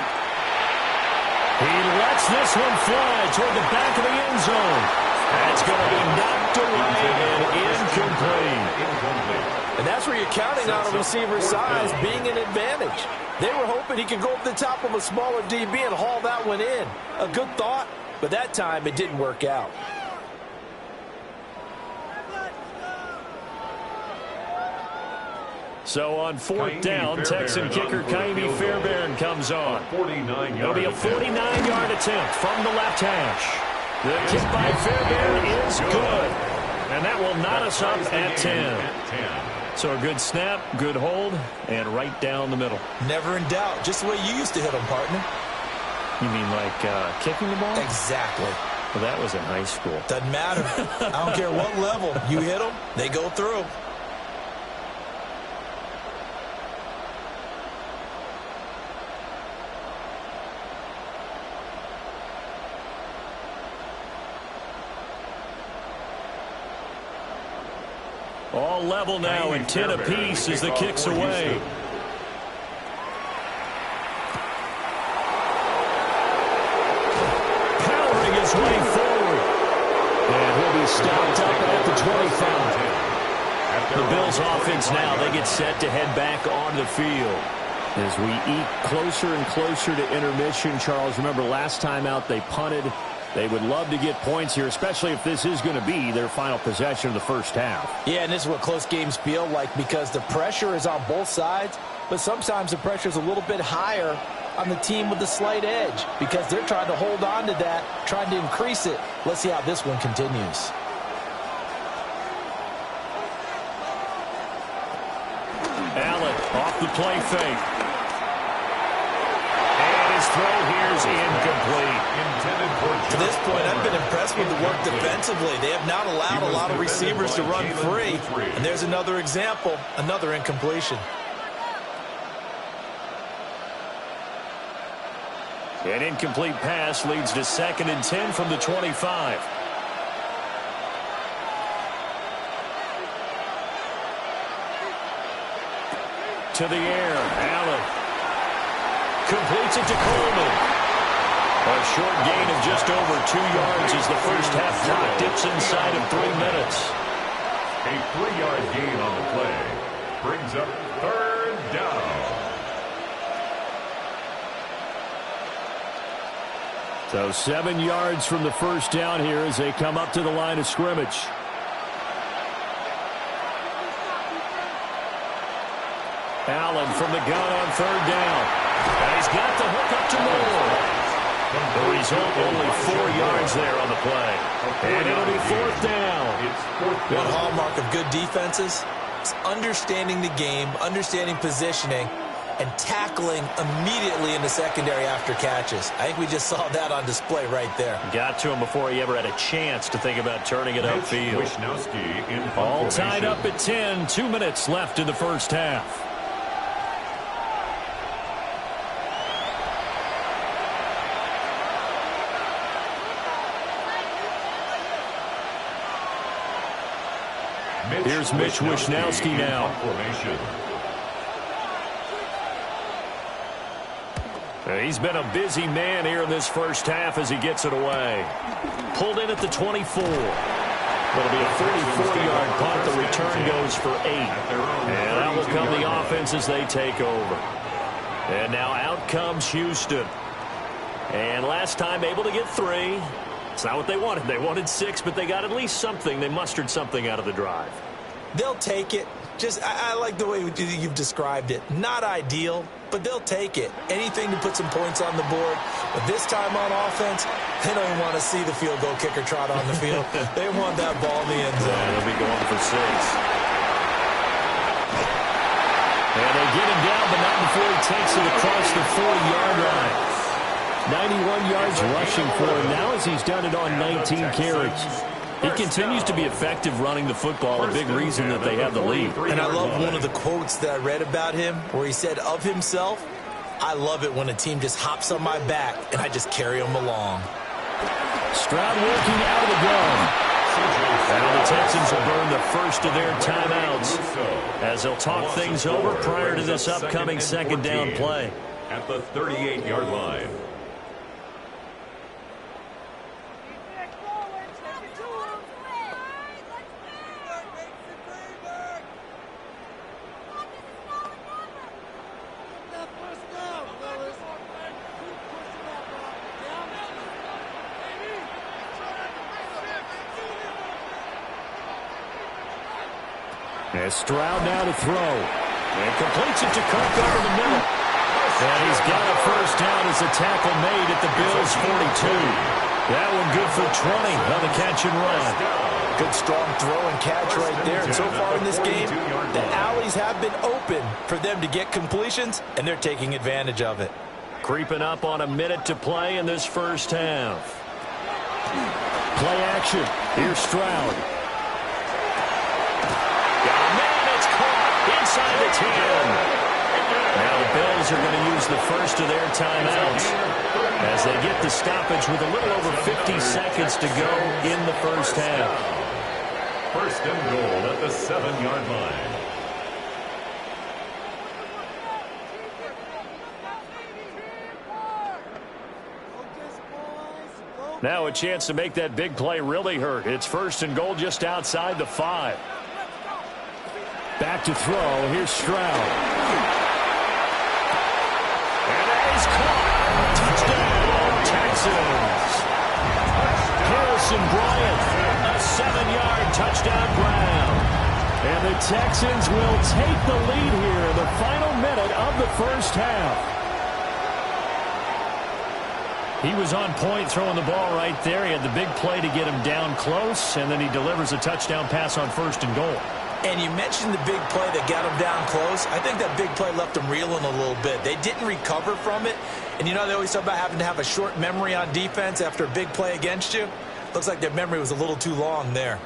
C: He lets this one fly toward the back of the end zone. That's going to be knocked away and incomplete.
F: And that's where you're counting on a receiver's size being an advantage. They were hoping he could go up the top of a smaller DB and haul that one in. A good thought, but that time it didn't work out.
C: So on 4th down, Texan kicker Kaimi Fairbairn comes on. It'll be a 49-yard attempt from the left hash. The kick by Fairbairn is good. And that will knot us up at 10. So a good snap, good hold, and right down the middle.
F: Never in doubt. Just the way you used to hit them, partner.
C: You mean like kicking the ball?
F: Exactly.
C: Well, that was in high school.
F: Doesn't matter. I don't care what level. You hit them, they go through.
C: All level now and 10 apiece as the kick's away. Powering his way forward. And he'll be stopped up at the 25. The Bills offense now, they get set to head back onto the field. As we eat closer and closer to intermission, Charles, remember last time out they punted. They would love to get points here, especially if this is going to be their final possession of the first half. Yeah, and this is what close games feel like because the pressure is on both sides, but sometimes the pressure is a little bit higher on the team with the slight edge because they're trying to hold on to that, trying to increase it. Let's see how this one continues. Allen off the play fake. Throw here's incomplete. To this point, I've been impressed with the work defensively. They have not allowed a lot of receivers to run free. And there's another example, another incompletion. An incomplete pass leads to 2nd and 10 from the 25. To the air, Allen. Completes it to Coleman. A short gain of just over 2 yards as the first half clock dips inside of 3 minutes.
B: A 3-yard gain on the play brings up 3rd down.
C: So 7 yards from the first down here as they come up to the line of scrimmage. Allen from the gun on 3rd down. And he's got the hook up to Moore. The result, only 4 yards there on the play. And it'll be 4th down.
F: One hallmark of good defenses is understanding the game, understanding positioning, and tackling immediately in the secondary after catches. I think we just saw that on display right there.
C: Got to him before he ever had a chance to think about turning it upfield. All tied up at 10. 2 minutes left in the first half. Here's Mitch Wishnowsky now. He's been a busy man here in this first half as he gets it away. Pulled in at the 24. It'll be a 44-yard punt. The return goes for 8. And that will come the offense as they take over. And now out comes Houston. And last time able to get 3. It's not what they wanted. They wanted 6, but they got at least something. They mustered something out of the drive.
F: They'll take it. I like the way you've described it. Not ideal, but they'll take it. Anything to put some points on the board. But this time on offense, they don't want to see the field goal kicker trot on the field. They want that ball in the end zone.
C: Yeah, they'll be going for 6. And they get him down, but not before he takes it across the 40-yard line. 91 yards rushing for him now as he's done it on 19 carries. He continues to be effective running the football, a big reason that they have the lead.
F: And I love one of the quotes that I read about him where he said of himself, I love it when a team just hops on my back and I just carry them along.
C: Stroud working out of the gun. And the Texans will burn the first of their timeouts as they'll talk things over prior to this upcoming second down play.
B: At the 38-yard line.
C: As Stroud now to throw. And completes it to Kirk over the middle. And he's got a first down as a tackle made at the Bills' 42. That one good for 20 on the catch and run.
F: Good strong throw and catch right there. And so far in this game, the alleys have been open for them to get completions, and they're taking advantage of it.
C: Creeping up on a minute to play in this first half. Play action. Here's Stroud. Inside the 10. Now the Bills are going to use the first of their timeouts as they get the stoppage with a little over 50 seconds to go in the first half.
B: First and goal at the 7-yard line.
C: Now a chance to make that big play really hurt. It's first and goal just outside the 5. Back to throw. Here's Stroud. And he's caught. Touchdown, Texans. Harrison Bryant, a 7-yard touchdown grab. And the Texans will take the lead here in the final minute of the first half. He was on point throwing the ball right there. He had the big play to get him down close, and then he delivers a touchdown pass on first and goal.
F: And you mentioned the big play that got him down close. I think that big play left him reeling a little bit. They didn't recover from it. And you know they always talk about having to have a short memory on defense after a big play against you. Looks like their memory was a little too long there.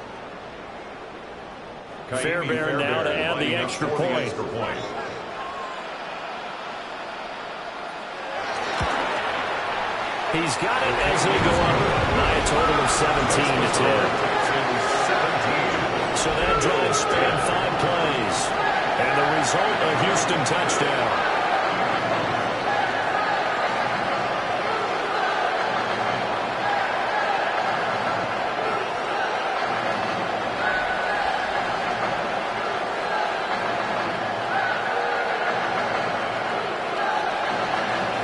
C: Fairbairn now to add the extra point. He's got it as they go under by a total of 17-10. So that drive spanned 5 plays. And the result, a Houston touchdown.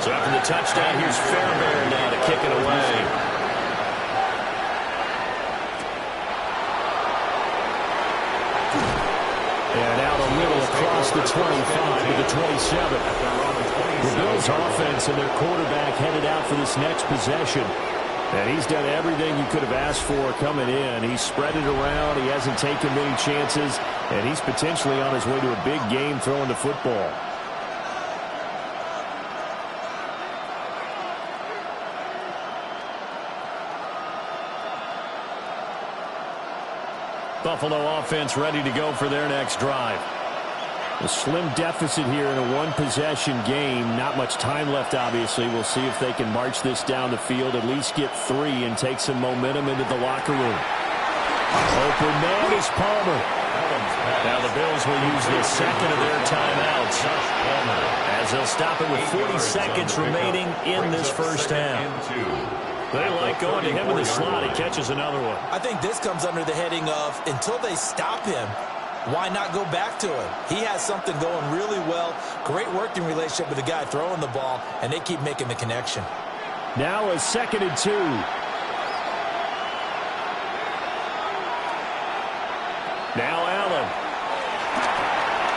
C: So after the touchdown, here's Fairbairn now to kick it away. And out a little across the 25 to the 27. The Bills offense and their quarterback headed out for this next possession. And he's done everything you could have asked for coming in. He's spread it around. He hasn't taken many chances. And he's potentially on his way to a big game throwing the football. Buffalo offense ready to go for their next drive. A slim deficit here in a one-possession game. Not much time left, obviously. We'll see if they can march this down the field, at least get 3, and take some momentum into the locker room. Open man is Palmer. Now the Bills will use the second of their timeouts as they'll stop it with 40 seconds remaining in this first half. They like going to him in the slot. He catches another one.
F: I think this comes under the heading of until they stop him, why not go back to him? He has something going really well. Great working relationship with the guy throwing the ball, and they keep making the connection.
C: Now a 2nd and 2. Now Allen.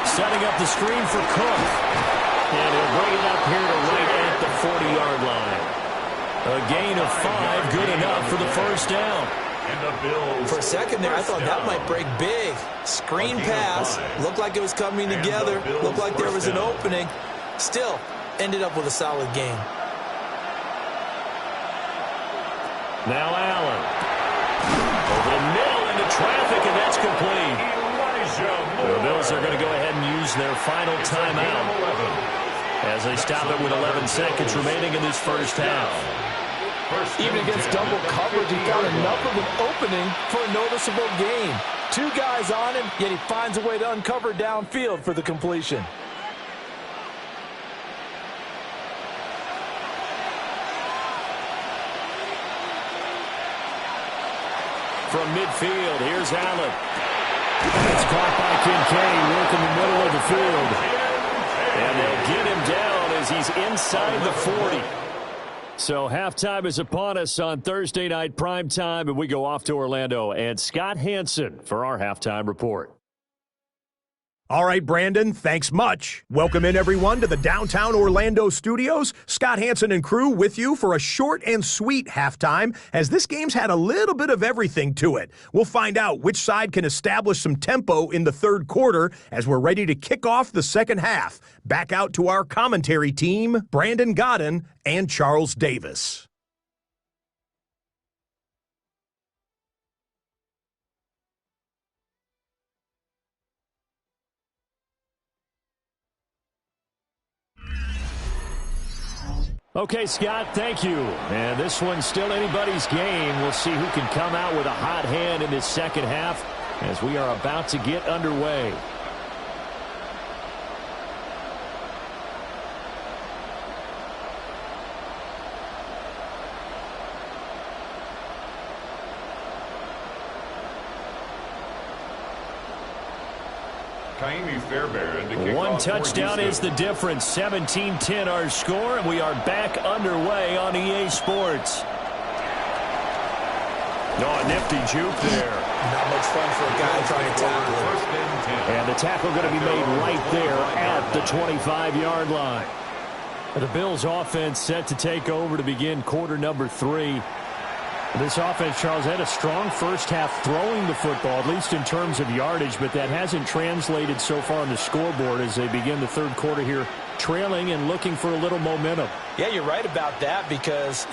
C: Setting up the screen for Cook. And he'll bring it up here to right at the 40-yard line. A gain of 5, good enough for the first down.
F: For a second there, I thought that might break big. Screen pass. Looked like it was coming together. Looked like there was an opening. Still, ended up with a solid game.
C: Now Allen. Over the middle into traffic, and that's complete. The Bills are going to go ahead and use their final timeout as they stop it with 11 seconds remaining in this first half.
F: Even against double coverage, he found enough of an opening for a noticeable gain. 2 guys on him, yet he finds a way to uncover downfield for the completion.
C: From midfield, here's Allen. It's caught by Kincaid, working the middle of the field. And they'll get him down as he's inside the 40. So halftime is upon us on Thursday night primetime, and we go off to Orlando. And Scott Hansen for our halftime report.
G: All right, Brandon, thanks much. Welcome in, everyone, to the downtown Orlando studios. Scott Hansen and crew with you for a short and sweet halftime, as this game's had a little bit of everything to it. We'll find out which side can establish some tempo in the third quarter as we're ready to kick off the second half. Back out to our commentary team, Brandon Godden and Charles Davis.
C: Okay, Scott, thank you. And this one's still anybody's game. We'll see who can come out with a hot hand in this second half as we are about to get underway. One touchdown is the difference. 17-10 our score, and we are back underway on EA Sports. Oh, nifty juke there.
F: Not much fun for a guy trying to tackle it.
C: And the tackle going to be made right there at the 25-yard line. The Bills offense set to take over to begin quarter number 3. This offense, Charles, had a strong first half throwing the football, at least in terms of yardage, but that hasn't translated so far on the scoreboard as they begin the third quarter here, trailing and looking for a little momentum.
F: Yeah, you're right about that because,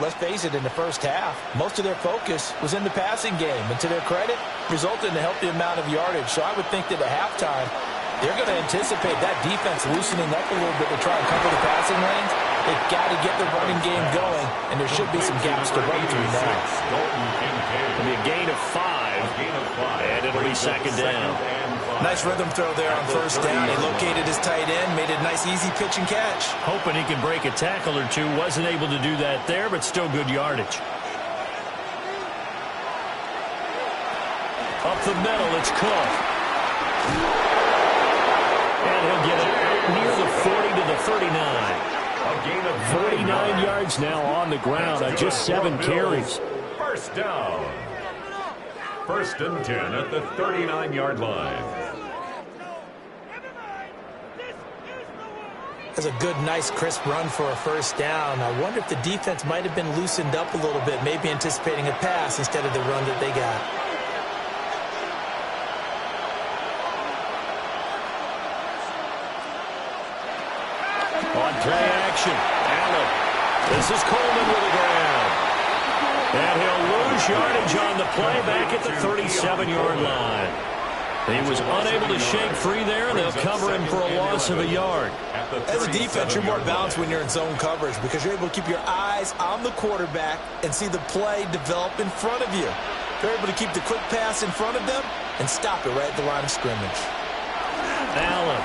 F: let's face it, in the first half, most of their focus was in the passing game. And to their credit, resulted in a healthy amount of yardage. So I would think that at halftime, they're going to anticipate that defense loosening up a little bit to try and cover the passing lanes. They've got to get the running game going, and there should be some gaps to run through now.
C: It'll be a gain of 5, and it'll be second down.
F: Nice rhythm throw there on first down. He located his tight end, made a nice easy pitch and catch.
C: Hoping he can break a tackle or two. Wasn't able to do that there, but still good yardage. Up the middle, it's Cook. And he'll get it out near the 40 to the 39. 49 yards now on the ground on just 7 carries.
B: First down. First and 10 at the 39-yard line.
F: That's a good, nice, crisp run for a first down. I wonder if the defense might have been loosened up a little bit, maybe anticipating a pass instead of the run that they got.
C: On play action, Allen. This is Coleman with the ground. And he'll lose yardage on the play back at the 37-yard line. He was unable to shake free there, and they'll cover him for a loss of a yard.
F: As a defense, you're more balanced when you're in zone coverage because you're able to keep your eyes on the quarterback and see the play develop in front of you. They're able to keep the quick pass in front of them and stop it right at the line of scrimmage.
C: Allen.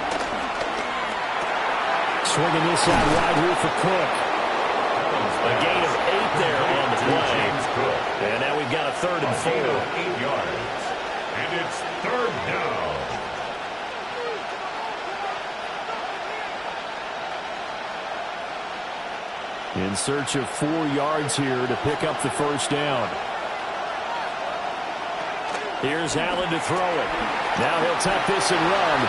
C: Swinging this out wide here for Cook. A gain of 8 there on the play. And now we've got a 3rd and 4.
B: 8 yards. And it's 3rd down.
C: In search of 4 yards here to pick up the first down. Here's Allen to throw it. Now he'll tuck this and run.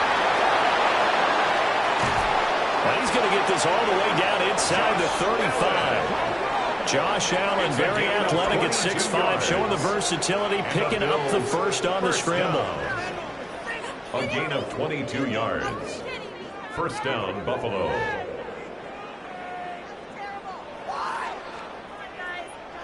C: Well, he's going to get this all the way down inside the 35. Josh Allen, very athletic at 6'5", showing the versatility, picking up the first on the scramble.
B: A gain of 22 yards. First down, Buffalo.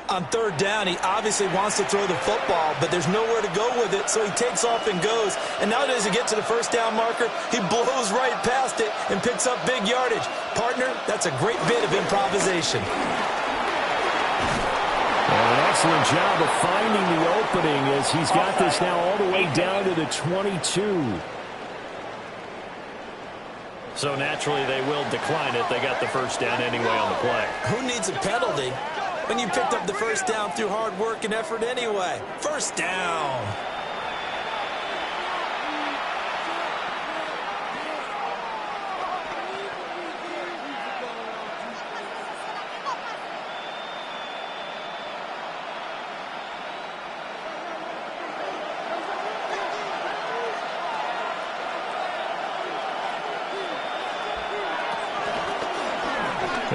F: On 3rd down, he obviously wants to throw the football, but there's nowhere to go with it, so he takes off and goes. And now as he gets to the first down marker, he blows right past it and picks up big yardage. Partner, that's a great bit of improvisation.
C: excellent job of finding the opening as he's got this now all the way down to the 22.
E: So naturally they will decline it. They got the first down anyway on the play.
D: Who needs a penalty when you picked up the first down through hard work and effort anyway? First down.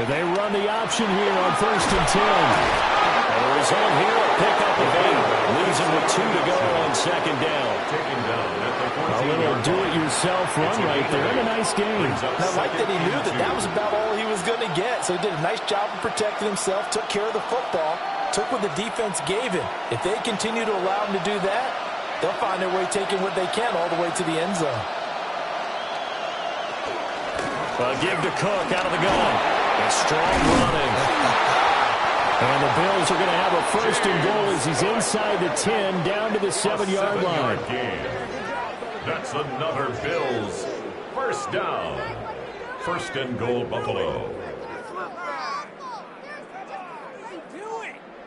C: They run the option here on 1st and 10. And the result here, a pickup of 8. Leaves him with 2 to go on 2nd down. A little do-it-yourself run right there. And a nice game.
F: And I like that he knew that was about all he was going to get. So he did a nice job of protecting himself, took care of the football, took what the defense gave him. If they continue to allow him to do that, they'll find their way taking what they can all the way to the end zone.
C: Give to Cook out of the gun. A strong running. And the Bills are going to have a 1st and goal as he's inside the 10 down to the 7-yard line.
B: That's another Bills 1st down. 1st and goal, Buffalo.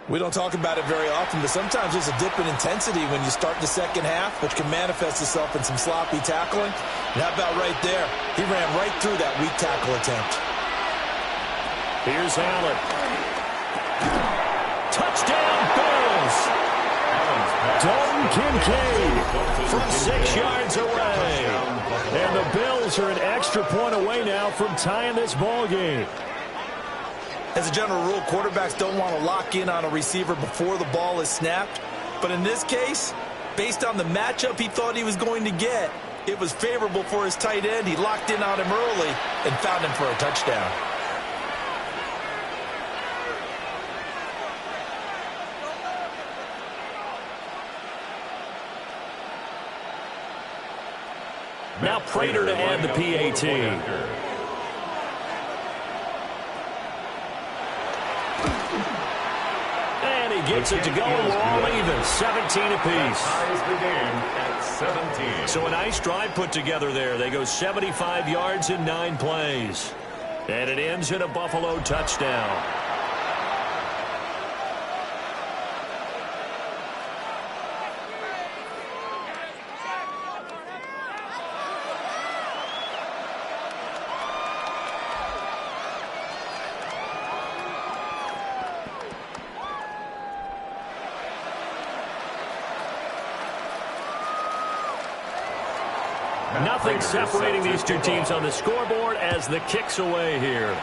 F: We don't talk about it very often, but sometimes there's a dip in intensity when you start the second half, which can manifest itself in some sloppy tackling. And how about right there? He ran right through that weak tackle attempt.
C: Here's Allen. Touchdown, Bills. Dalton Kincaid from 6 yards away. And the Bills are an extra point away now from tying this ball game.
F: As a general rule, quarterbacks don't want to lock in on a receiver before the ball is snapped. But in this case, based on the matchup he thought he was going to get, it was favorable for his tight end. He locked in on him early and found him for a touchdown.
C: Now Prater to add the PAT. And he gets it to go, and we're all even. 17 apiece. So a nice drive put together there. They go 75 yards in 9 plays. And it ends in a Buffalo touchdown. Nothing separating these two teams on the scoreboard as the kick's away here.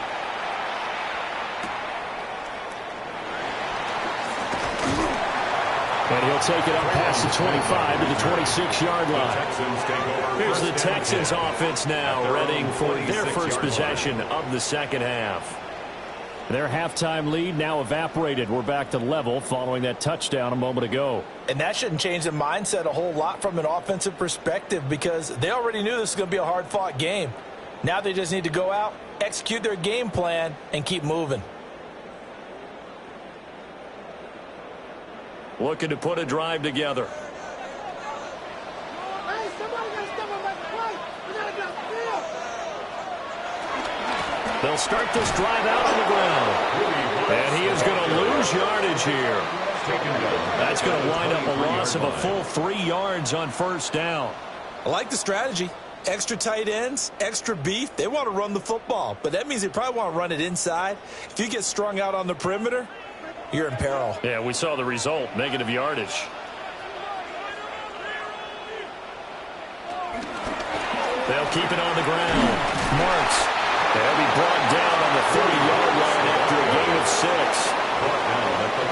C: And he'll take it up past the 25 to the 26-yard line. Here's the Texans offense now, readying for their first possession of the second half. Their halftime lead now evaporated. We're back to level following that touchdown a moment ago.
F: And that shouldn't change the mindset a whole lot from an offensive perspective because they already knew this was going to be a hard-fought game. Now they just need to go out, execute their game plan, and keep moving.
C: Looking to put a drive together. They'll start this drive out on the ground. And he is going to lose yardage here. That's going to wind up a loss of a full 3 yards on first down.
F: I like the strategy. Extra tight ends, extra beef. They want to run the football, but that means they probably want to run it inside. If you get strung out on the perimeter, you're in peril.
C: Yeah, we saw the result, negative yardage. They'll keep it on the ground. Marks. They'll be brought down on the 30-yard line after a gain of 6.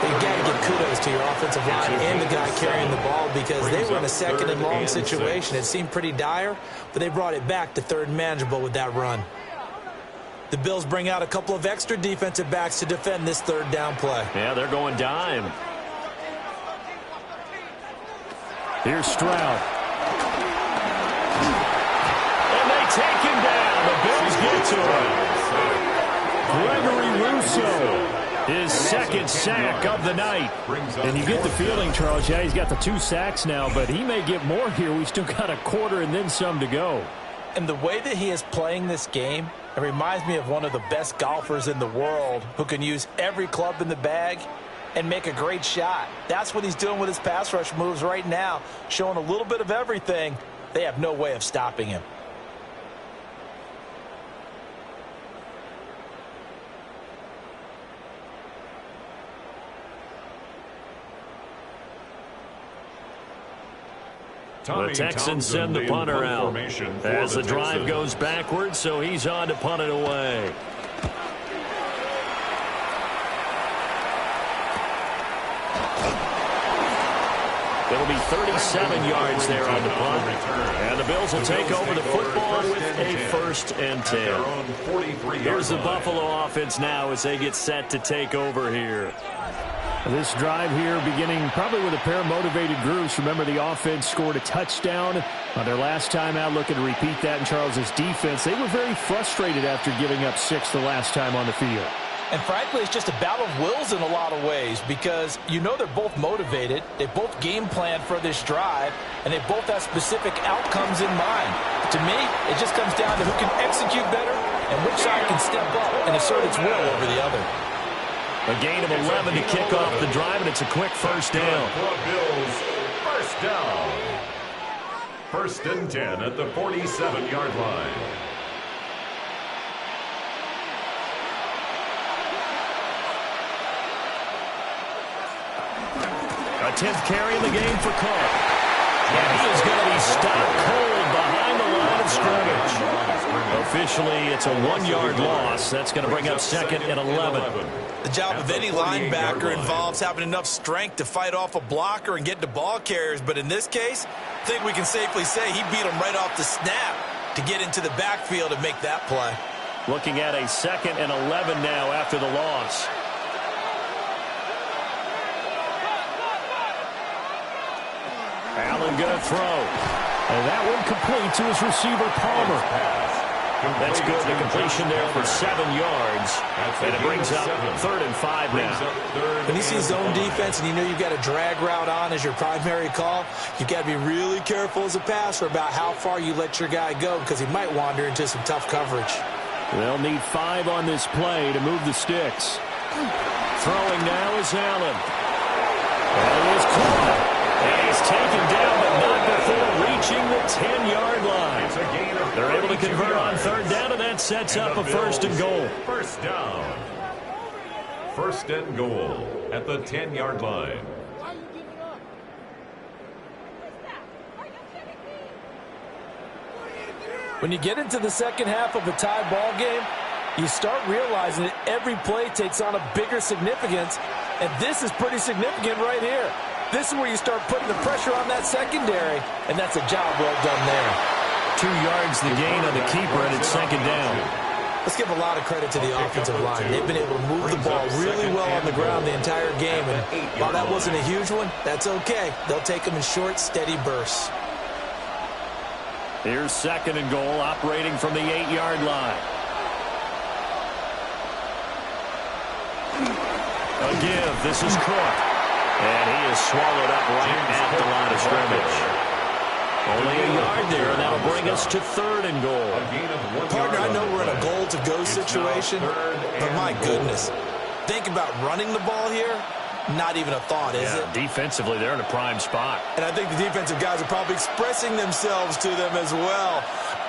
F: You got to give kudos to your offensive line and the guy carrying the ball because they were in a second and long situation. It seemed pretty dire, but they brought it back to third and manageable with that run. The Bills bring out a couple of extra defensive backs to defend this third down play.
C: Yeah, they're going dime. Here's Stroud. And they take him down. The Bills get to him. Gregory Rousseau His second sack of the night. And you get the feeling, Charles, yeah, he's got the 2 sacks now, but he may get more here. We've still got a quarter and then some to go.
F: And the way that he is playing this game, it reminds me of one of the best golfers in the world who can use every club in the bag and make a great shot. That's what he's doing with his pass rush moves right now, showing a little bit of everything. They have no way of stopping him.
C: The Texans send the punter out as the drive goes backwards, so he's on to punt it away. It'll be 37 yards there on the punt. And the Bills will take over the football with a 1st and 10. Here's the Buffalo offense now as they get set to take over here. This drive here beginning probably with a pair of motivated groups. Remember, the offense scored a touchdown on their last time out. Looking to repeat that in Charles's defense. They were very frustrated after giving up 6 the last time on the field.
F: And frankly, it's just a battle of wills in a lot of ways because you know they're both motivated. They both game plan for this drive, and they both have specific outcomes in mind. To me, it just comes down to who can execute better and which side can step up and assert its will over the other.
C: A gain of 11 to kick off the drive, and it's a quick 1st down.
B: Bills, 1st down. 1st and 10 at the 47-yard line.
C: A 10th carry in the game for Cook. And he is going to be stopped cold behind the line of scrimmage. Officially, it's a 1-yard loss. That's going to bring up 2nd and 11.
F: The job of any linebacker involves having enough strength to fight off a blocker and get to ball carriers. But in this case, I think we can safely say he beat him right off the snap to get into the backfield and make that play.
C: Looking at a 2nd and 11 now after the loss. Allen going to throw. And that one complete to his receiver, Palmer. That's good. The completion there for 7 yards. And it brings up 3rd and 5 now.
F: When you see zone defense and you know you've got a drag route on as your primary call, you've got to be really careful as a passer about how far you let your guy go because he might wander into some tough coverage.
C: They'll need 5 on this play to move the sticks. Throwing now is Allen. And he is caught. And he's taken down, but not before reaching the 10-yard line. They're able to convert on 3rd down, and that sets up a 1st and goal.
B: 1st down. 1st and goal at the 10-yard line.
F: When you get into the second half of a tie ball game, you start realizing that every play takes on a bigger significance, and this is pretty significant right here. This is where you start putting the pressure on that secondary, and that's a job well done there.
C: 2 yards the gain on the keeper, and it's 2nd down.
F: Let's give a lot of credit to the offensive line. They've been able to move the ball really well on the ground the entire game, and while that wasn't a huge one, that's okay. They'll take them in short, steady bursts.
C: Here's 2nd and goal, operating from the 8-yard line. A give. This is Cook. And he is swallowed up right at the line of scrimmage. Only a yard there, and that'll bring us to 3rd and goal.
F: Partner, I know we're in a goal-to-go situation, but my goodness. Think about running the ball here. Not even a thought, is it?
C: Defensively, they're in a prime spot.
F: And I think the defensive guys are probably expressing themselves to them as well.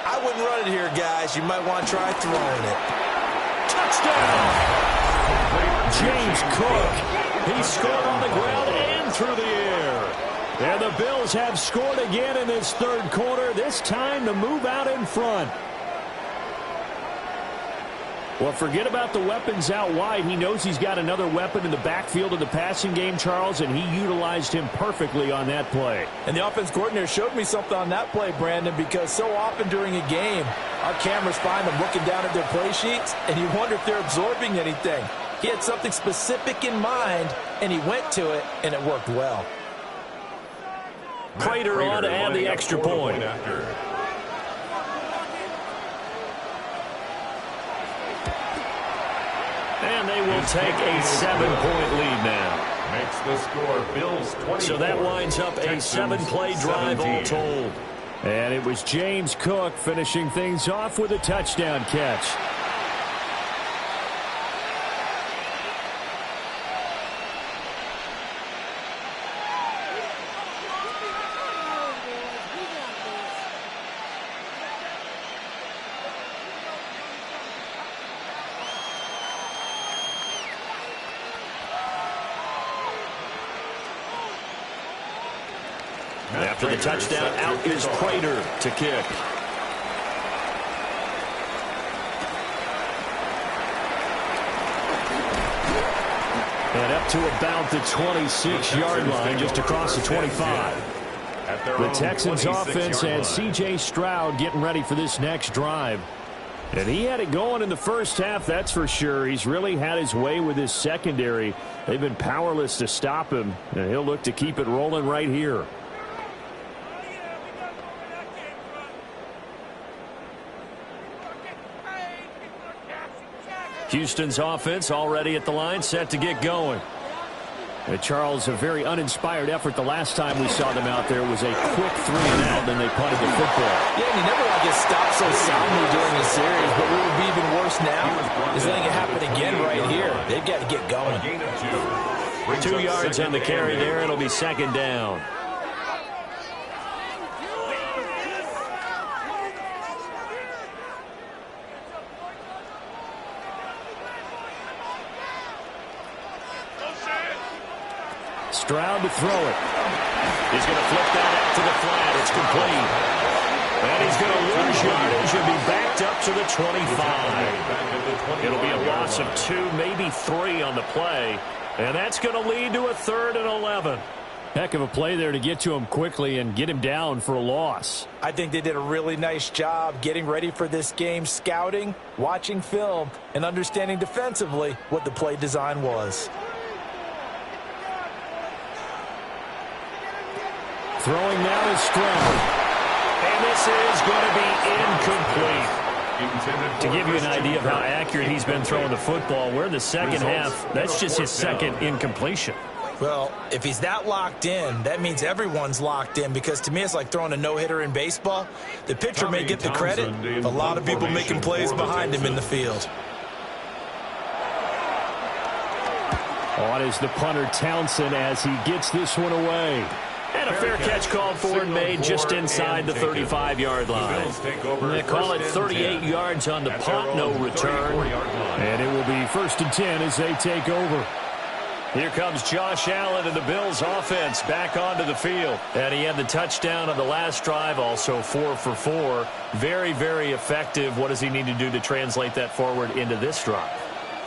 F: I wouldn't run it here, guys. You might want to try throwing it.
C: Touchdown! James Cook. He scored on the ground and through the air. And the Bills have scored again in this 3rd quarter, this time to move out in front. Well, forget about the weapons out wide. He knows he's got another weapon in the backfield of the passing game, Charles, and he utilized him perfectly on that play.
F: And the offense coordinator showed me something on that play, Brandon, because so often during a game, our cameras find them looking down at their play sheets, and you wonder if they're absorbing anything. He had something specific in mind, and he went to it, and it worked well.
C: Prater on to add the extra point. And they will take a 7-point lead now.
B: Makes the score Bills 24.
C: So that winds up a 7-play drive all told. And it was James Cook finishing things off with a touchdown catch. After the touchdown, out is Prater to kick. And up to about the 26-yard line, just across the 25. The Texans offense and C.J. Stroud getting ready for this next drive. And he had it going in the first half, that's for sure. He's really had his way with his secondary. They've been powerless to stop him, and he'll look to keep it rolling right here. Houston's offense already at the line, set to get going. And Charles, a very uninspired effort the last time we saw them out there was a quick 3-and-out, then they punted the football.
F: Yeah, and you never want to get stopped so soundly during the series, but what would be even worse now is letting it happen again right here. They've got to get going.
C: 2 yards on the carry there. It'll be second down. Stroud to throw it. He's going to flip that out to the flat. It's complete. And he's going to lose yardage and be backed up to the 25. It'll be a loss of 2, maybe 3 on the play. And that's going to lead to a 3rd and 11. Heck of a play there to get to him quickly and get him down for a loss.
F: I think they did a really nice job getting ready for this game, scouting, watching film, and understanding defensively what the play design was.
C: Throwing now is Stroud. And this is going to be incomplete. To give you an idea of how accurate he's been throwing the football, we're in the second half. That's just his second incompletion.
F: Well, if he's that locked in, that means everyone's locked in, because to me it's like throwing a no-hitter in baseball. The pitcher may get the credit, a lot of people making plays behind him in the field.
C: On is the punter Townsend as he gets this one away. And a fair catch called for and made just inside the 35-yard line. They call it 38 yards on the punt, no return. And it will be 1st and 10 as they take over. Here comes Josh Allen and the Bills offense back onto the field. And he had the touchdown on the last drive, also 4 for 4. Very, very effective. What does he need to do to translate that forward into this drive?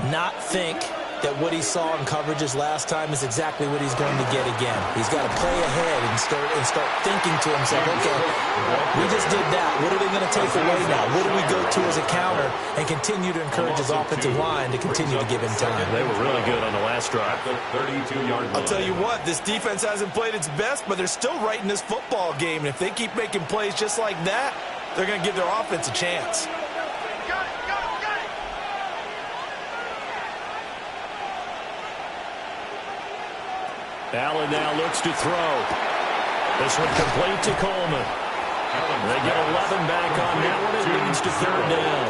F: Not think that what he saw in coverages last time is exactly what he's going to get again. He's got to play ahead and start thinking to himself, okay, we just did that. What are they going to take away now? What do we go to as a counter? And continue to encourage his offensive line to continue to give him time.
C: They were really good on the last drive.
F: I'll tell you what, this defense hasn't played its best, but they're still right in this football game. And if they keep making plays just like that, they're going to give their offense a chance.
C: Allen now looks to throw. This one complete to Coleman. They get 11 back on that one. It leads to 3rd down.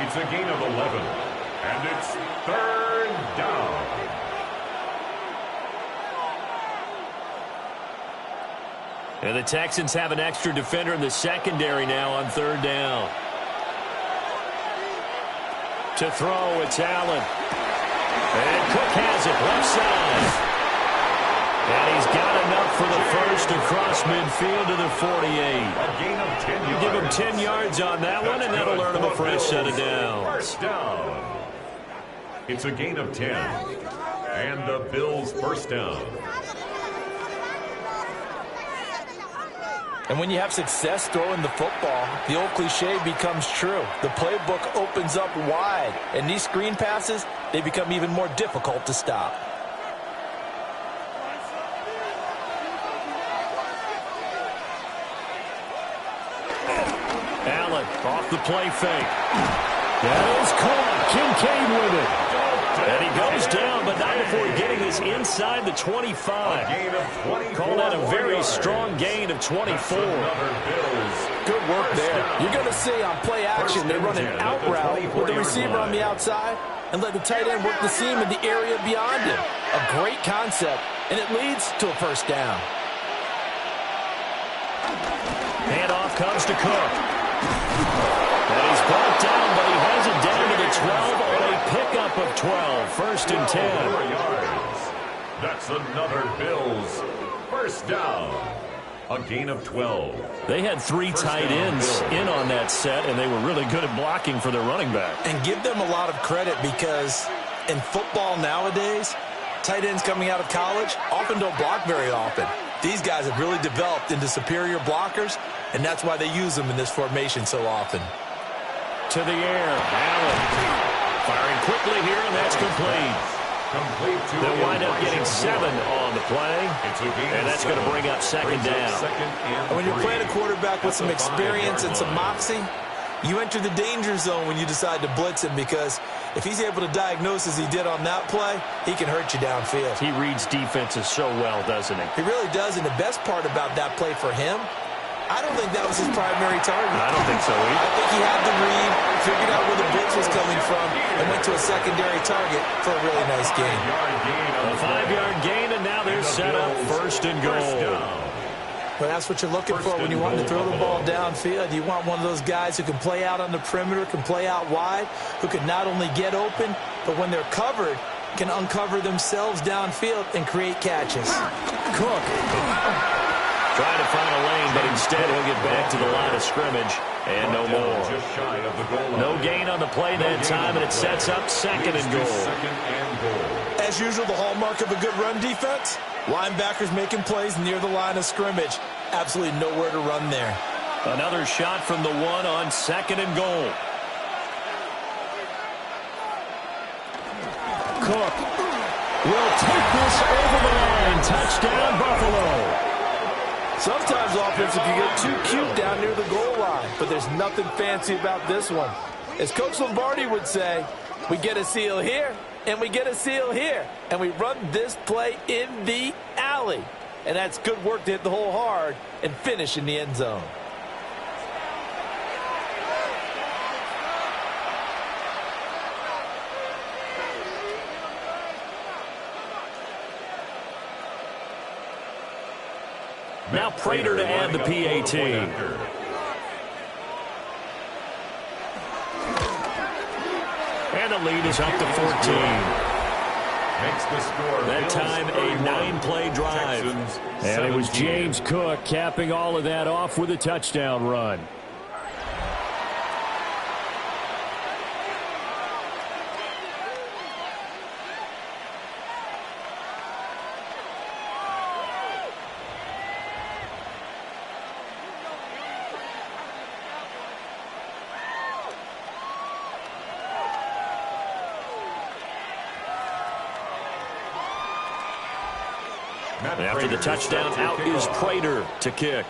B: It's a gain of 11, and it's 3rd down.
C: And the Texans have an extra defender in the secondary now on 3rd down. To throw, it's Allen. And Cook has it left side. And he's got enough for the first across midfield to the 48.
B: A gain of 10 yards.
C: Give him 10 yards on that one, and that'll earn him a fresh set of downs.
B: 1st down. It's a gain of 10. And the Bills' 1st down.
F: And when you have success throwing the football, the old cliche becomes true. The playbook opens up wide, and these screen passes, they become even more difficult to stop.
C: Allen off the play fake. That is caught. Kincaid with it. And he goes down, but not before getting this inside the 25. Call that a very strong gain of 24.
F: Good work there. You're going to see on play action, they run an out route with the receiver on the outside and let the tight end work the seam in the area beyond him. A great concept, and it leads to a first down.
C: Handoff comes to Cook. And he's brought down, but he has it down to the 12 on a pickup of 12. First and 10.
B: 4 yards. That's another Bills first down. A gain of 12.
C: They had 3 tight ends in on that set, and they were really good at blocking for their running back.
F: And give them a lot of credit because in football nowadays, tight ends coming out of college often don't block very often. These guys have really developed into superior blockers, and that's why they use them in this formation so often.
C: To the air, Allen firing quickly here, and that's complete. They'll wind up getting 7 on the play, and that's going to bring up second down.
F: And when you're playing a quarterback with some experience and some moxie, you enter the danger zone when you decide to blitz him, because if he's able to diagnose as he did on that play, he can hurt you downfield.
C: He reads defenses so well, doesn't he?
F: He really does, and the best part about that play for him, I don't think that was his primary target.
C: I don't think so either.
F: I think he had the read, figured out where the blitz was coming from, and went to a secondary target for a really nice gain.
C: A 5-yard gain, and now they're set up first and goal.
F: Well, that's what you're looking for when you want to throw the ball downfield. You want one of those guys who can play out on the perimeter, can play out wide, who can not only get open, but when they're covered, can uncover themselves downfield and create catches.
C: Cook trying to find a lane, but instead he'll get back to the line of scrimmage, and no more. No gain on the play that time, and it sets up second and goal.
F: As usual, the hallmark of a good run defense, linebackers making plays near the line of scrimmage. Absolutely nowhere to run there.
C: Another shot from the 1 on second and goal. Cook will take this over the line. Touchdown, Buffalo.
F: Sometimes offensive you get too cute down near the goal line, but there's nothing fancy about this one. As Coach Lombardi would say, we get a seal here, and we get a seal here, and we run this play in the alley. And that's good work to hit the hole hard and finish in the end zone.
C: Now Prater to add the PAT. And the lead is up to 14. That time a 9-play drive. And it was James Cook capping all of that off with a touchdown run. After the touchdown, out is Prater to kick.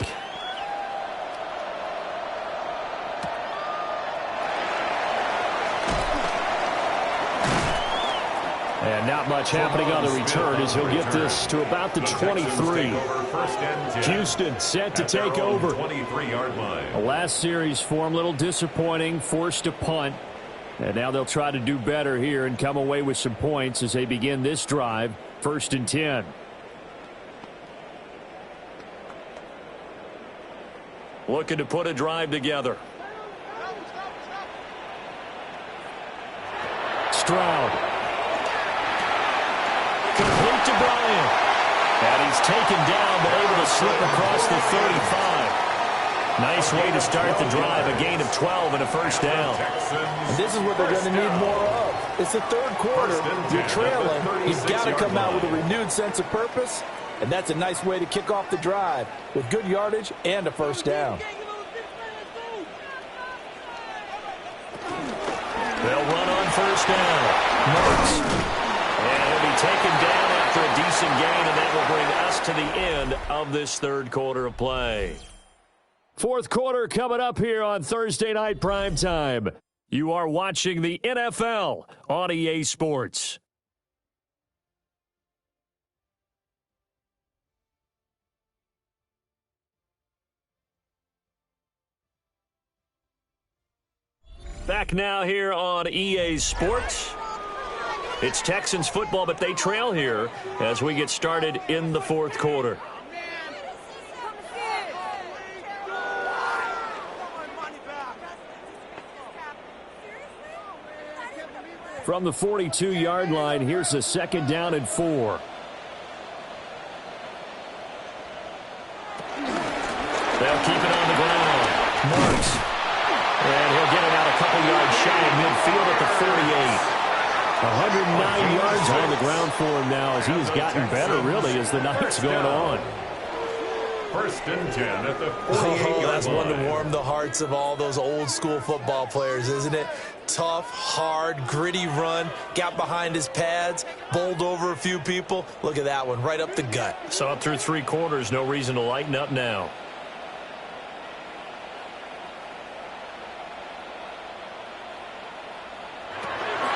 C: And not much happening on the return as he'll get this to about the 23. Houston set to take over. The last series for him, a little disappointing, forced to punt. And now they'll try to do better here and come away with some points as they begin this drive, 1st and 10. Looking to put a drive together. Stroud. Complete to Bryant. And he's taken down, but able to slip across the 35. Nice way to start the drive. A gain of 12 and a first down.
F: And this is what they're going to need more of. It's the third quarter. You're trailing. You've got to come out with a renewed sense of purpose. And that's a nice way to kick off the drive with good yardage and a first down.
C: They'll run on first down. Mertz. And he'll be taken down after a decent gain, and that will bring us to the end of this third quarter of play. Fourth quarter coming up here on Thursday Night Primetime. You are watching the NFL on EA Sports. Back now here on EA Sports. It's Texans football, but they trail here as we get started in the fourth quarter. From the 42-yard line, here's a 2nd down and 4. They'll keep it on the ground. Marks. And he'll get it out a couple yards shy of midfield at the 48. 109 yards on the ground for him now as he has gotten better, really, as the night's going on.
B: 1st and 10 at the 48-yard
F: that's
B: line.
F: one to warm the hearts of all those old-school football players, isn't it? Tough, hard, gritty run, got behind his pads, bowled over a few people. Look at that one, right up the gut.
C: So up through 3 quarters, no reason to lighten up now.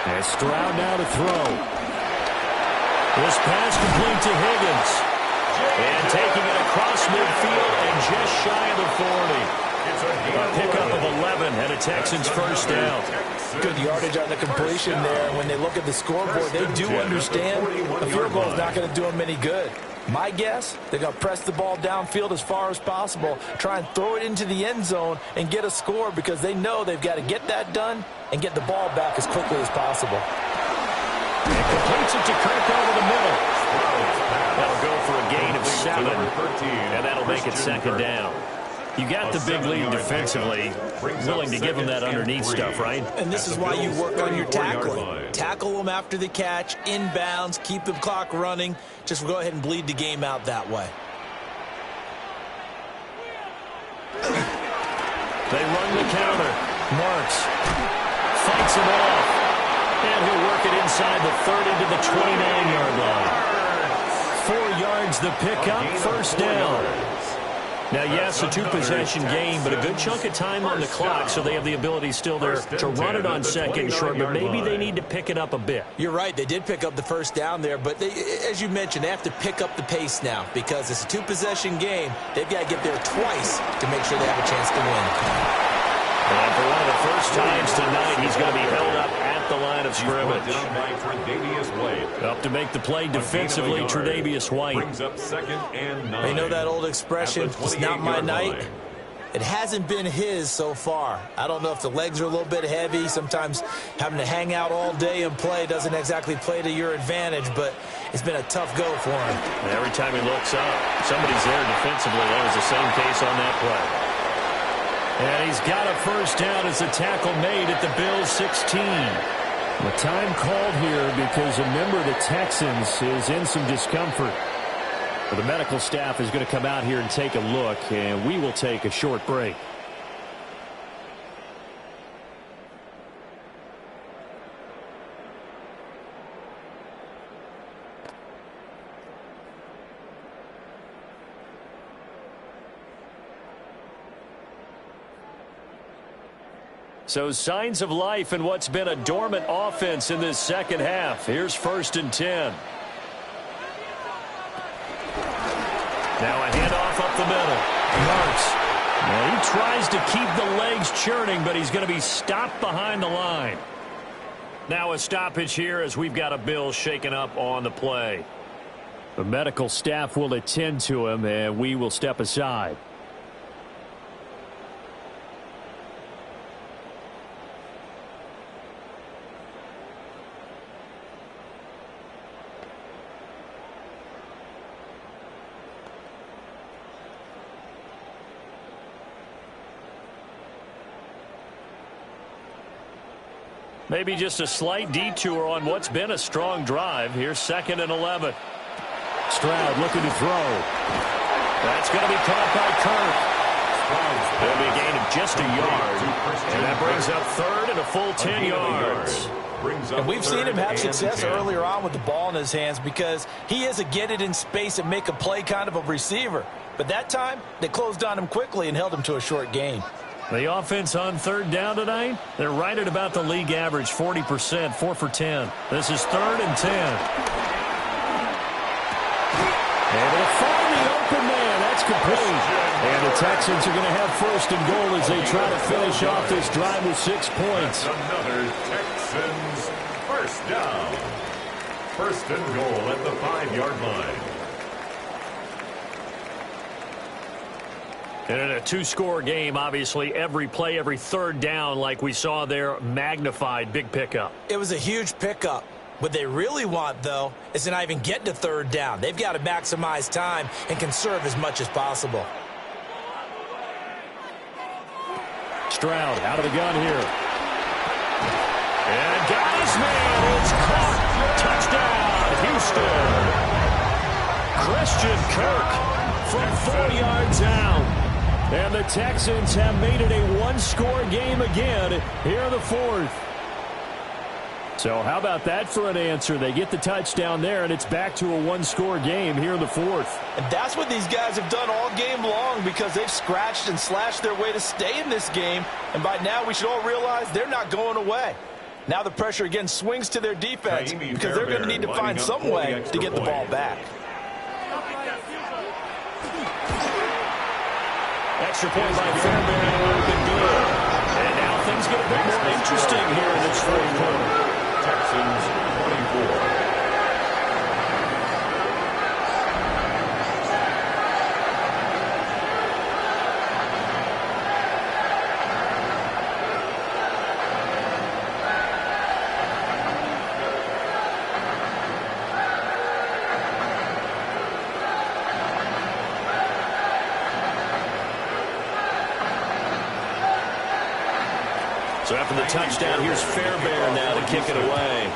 C: And Stroud now to throw. This pass complete to Higgins. And taking it across midfield and just shy of the 40. A pickup of 11 and a Texans 1st down.
F: Good yardage on the completion there. When they look at the scoreboard, they do understand a field goal is not going to do them any good. My guess, they're going to press the ball downfield as far as possible, try and throw it into the end zone and get a score because they know they've got to get that done and get the ball back as quickly as possible.
C: And completes it to Kirk over the middle. That'll go for a gain of 7, and that'll make it 2nd down. You got the big lead defensively, willing to give them that underneath stuff, right?
F: And this is why you work on your tackling. Tackle them after the catch, inbounds, keep the clock running. Just go ahead and bleed the game out that way.
C: They run the counter. Marks fights it off. And he'll work it inside the 30 to the 29-yard line. 4 yards the pickup, 1st down. Now, yes, a 2-possession game, but a good chunk of time on the clock, so they have the ability still there to run it on 2nd short, but maybe they need to pick it up a bit.
F: You're right. They did pick up the 1st down there, but as you mentioned, they have to pick up the pace now because it's a 2-possession game. They've got to get there twice to make sure they have a chance to win.
C: And for one of the first times tonight, he's going to be held up at the line of scrimmage. Up to make the play defensively, Tre'Davious White.
B: Brings up 2nd and 9.
F: They know that old expression, it's not my night. It hasn't been his so far. I don't know if the legs are a little bit heavy. Sometimes having to hang out all day and play doesn't exactly play to your advantage, but it's been a tough go for him.
C: And every time he looks up, somebody's there defensively. That was the same case on that play. And he's got a 1st down as a tackle made at the Bills' 16. The time called here because a member of the Texans is in some discomfort. Well, the medical staff is going to come out here and take a look, and we will take a short break. So signs of life in what's been a dormant offense in this 2nd half. Here's 1st and 10. Now a handoff up the middle. Marks. Well, he tries to keep the legs churning, but he's going to be stopped behind the line. Now a stoppage here as we've got a Bill shaken up on the play. The medical staff will attend to him, and we will step aside. Maybe just a slight detour on what's been a strong drive. Here's 2nd and 11. Stroud looking to throw. That's going to be caught by Kirk. There'll be a gain of just a yard. And that brings up 3rd and a full 10 yards.
F: And we've seen him have success earlier on with the ball in his hands because he is a get it in space and make a play kind of a receiver. But that time, they closed on him quickly and held him to a short gain.
C: The offense on third down tonight, they're right at about the league average, 40%, 4 for 10. This is 3rd and 10. Able to find the open man. That's complete. And the Texans are going to have 1st and goal as they try to finish off this drive with 6 points.
B: That's another Texans 1st down. 1st and goal at the 5-yard line.
C: And in a 2-score game, obviously, every play, every 3rd down, like we saw there, magnified. Big pickup.
F: It was a huge pickup. What they really want, though, is to not even get to 3rd down. They've got to maximize time and conserve as much as possible.
C: Stroud out of the gun here. And got his man. It's caught. Touchdown, Houston. Christian Kirk from 4 yards out. And the Texans have made it a 1-score game again here in the 4th. So how about that for an answer? They get the touchdown there, and it's back to a 1-score game here in the 4th.
F: And that's what these guys have done all game long because they've scratched and slashed their way to stay in this game. And by now we should all realize they're not going away. Now the pressure again swings to their defense because they're going to need to find some way to get the ball back.
C: Extra point by Fairbairn would have been good. And now things get a bit more interesting here in this 4th quarter.
B: Texans 24.
C: So after the touchdown, here's Fairbairn now to kick it away.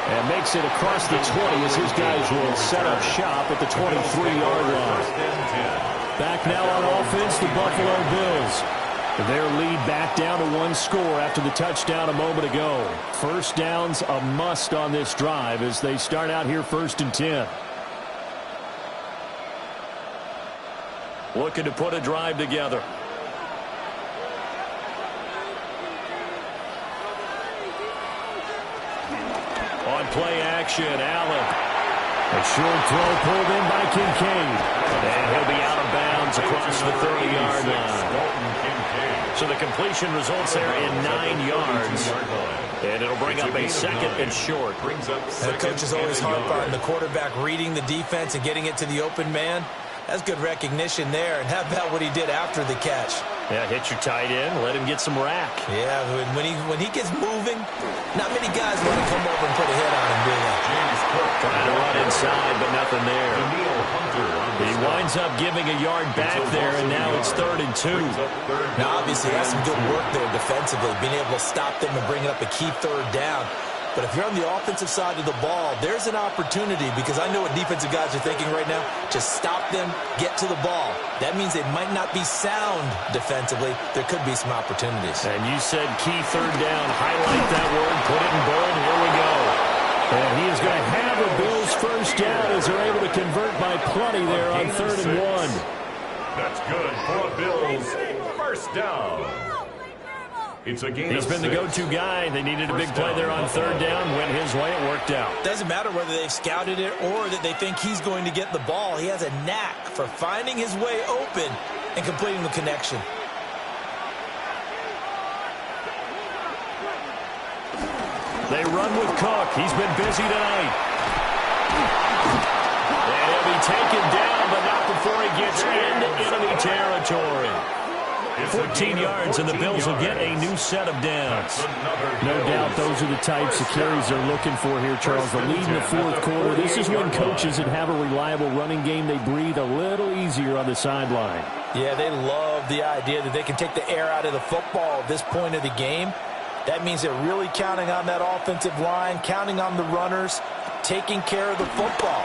C: And makes it across the 20 as his guys will set up shop at the 23-yard line. Back now on offense, the Buffalo Bills. Their lead back down to 1 score after the touchdown a moment ago. 1st down's a must on this drive as they start out here 1st and 10. Looking to put a drive together. On play action, Allen. A short throw pulled in by Kincaid. And he'll be out of bounds across the 30-yard line. So the completion results there in 9 yards. And it'll bring up a 2nd and short.
F: The coach is always harp on the quarterback reading the defense and getting it to the open man. That's good recognition there. And how about what he did after the catch?
C: Yeah, hit your tight end, let him get some rack.
F: Yeah, when he gets moving, not many guys want to come over and put a hit on him, do they?
C: Trying to run inside, but nothing there. He winds up giving a yard back there, and now it's 3rd and 2.
F: Now, obviously, that's some good work there defensively, being able to stop them and bring up a key 3rd down. But if you're on the offensive side of the ball, there's an opportunity because I know what defensive guys are thinking right now. Just stop them, get to the ball. That means they might not be sound defensively. There could be some opportunities.
C: And you said key 3rd down. Highlight that word. Put it in bold. Here we go. And he is going to have the Bills 1st down as they're able to convert by plenty there on 3rd and 1.
B: That's good for a Bills 1st down. It's a game.
C: He's been the go-to guy. They needed a big play there on 3rd down. Went his way. It worked out.
F: Doesn't matter whether they've scouted it or that they think he's going to get the ball. He has a knack for finding his way open and completing the connection.
C: They run with Cook. He's been busy tonight. And he'll be taken down, but not before he gets into enemy territory. 14 yards, and the Bills will get a new set of downs. No doubt those are the types of carries they're looking for here, Charles. The lead in the 4th quarter. This is when coaches that have a reliable running game, they breathe a little easier on the sideline.
F: Yeah, they love the idea that they can take the air out of the football at this point of the game. That means they're really counting on that offensive line, counting on the runners, taking care of the football.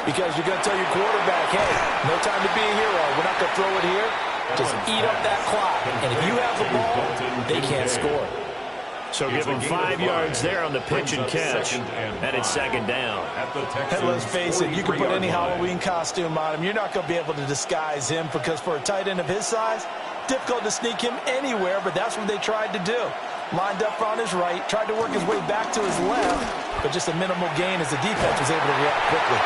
F: Because you're going to tell your quarterback, hey, no time to be a hero. We're not going to throw it here. Just eat up that clock. And if you have the ball, they can't score.
C: So give him 5 yards there on the pitch and catch. And it's second down.
F: And let's face it, you can put any Halloween costume on him. You're not going to be able to disguise him because for a tight end of his size, difficult to sneak him anywhere, but that's what they tried to do. Lined up on his right, tried to work his way back to his left, but just a minimal gain as the defense was able to react quickly.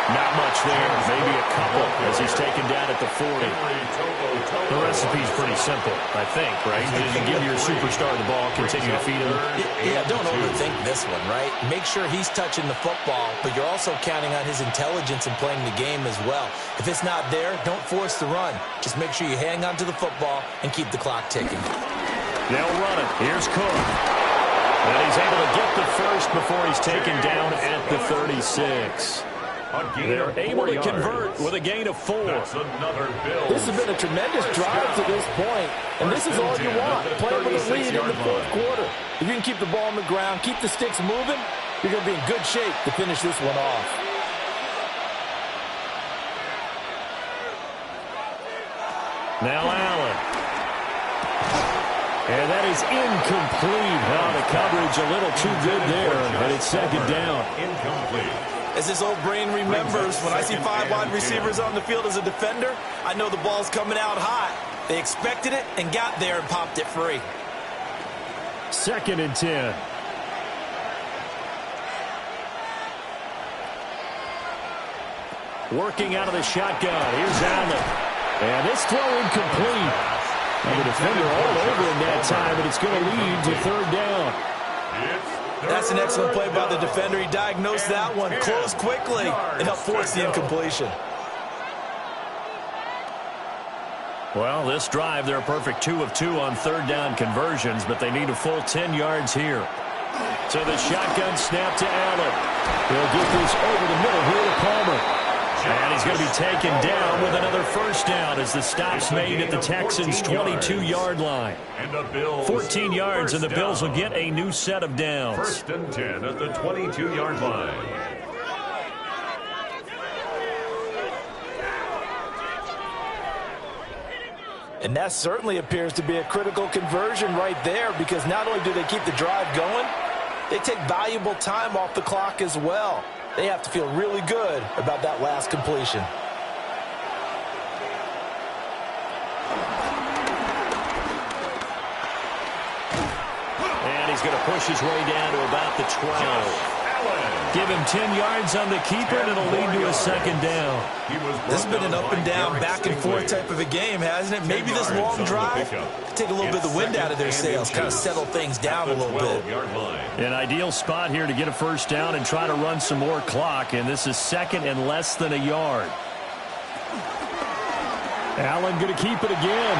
C: Not much there, maybe a couple as he's taken down at the 40. The recipe's pretty simple, I think, right? Just give your superstar the ball, continue to feed him.
F: Yeah, don't overthink this one, right? Make sure he's touching the football, but you're also counting on his intelligence in playing the game as well. If it's not there, don't force the run. Just make sure you hang on to the football and keep the clock ticking.
C: They'll run it. Here's Cook. And he's able to get the first before he's taken down at the 36. They're able to convert with a gain of 4.
F: This has been a tremendous drive to this point, and this is all you want. Play with a lead in the fourth quarter. If you can keep the ball on the ground, keep the sticks moving, you're going to be in good shape to finish this one off.
C: Now Allen. And that is incomplete. Now the coverage a little too good there, and it's second down.
B: Incomplete.
F: As this old brain remembers, when I see 5 wide receivers on the field as a defender, I know the ball's coming out hot. They expected it and got there and popped it free.
C: Second and 10. Working out of the shotgun. Here's Allen. And this throw incomplete. And the defender all over in that time, and it's going to lead to third down.
F: That's an excellent play by the defender. He diagnosed that one, closed quickly, and helped force the incompletion.
C: Well, this drive, they're a perfect 2 of 2 on third down conversions, but they need a full 10 yards here. So the shotgun snap to Allen. He'll get this over the middle here to Palmer. And he's going to be taken down with another first down as the stop's made at the Texans' 22-yard line. 14 yards, and the Bills will get a new set of downs.
B: First and 10 at the 22-yard line.
F: And that certainly appears to be a critical conversion right there, because not only do they keep the drive going, they take valuable time off the clock as well. They have to feel really good about that last completion.
C: And he's going to push his way down to about the 12. Give him 10 yards on the keeper, and it'll lead to a second down.
F: This has been an up and down, back and forth type of a game, hasn't it? Maybe this long drive take a little bit of the wind out of their sails, kind of settle things down a little bit.
C: An ideal spot here to get a first down and try to run some more clock, and this is second and less than a yard. Allen going to keep it again.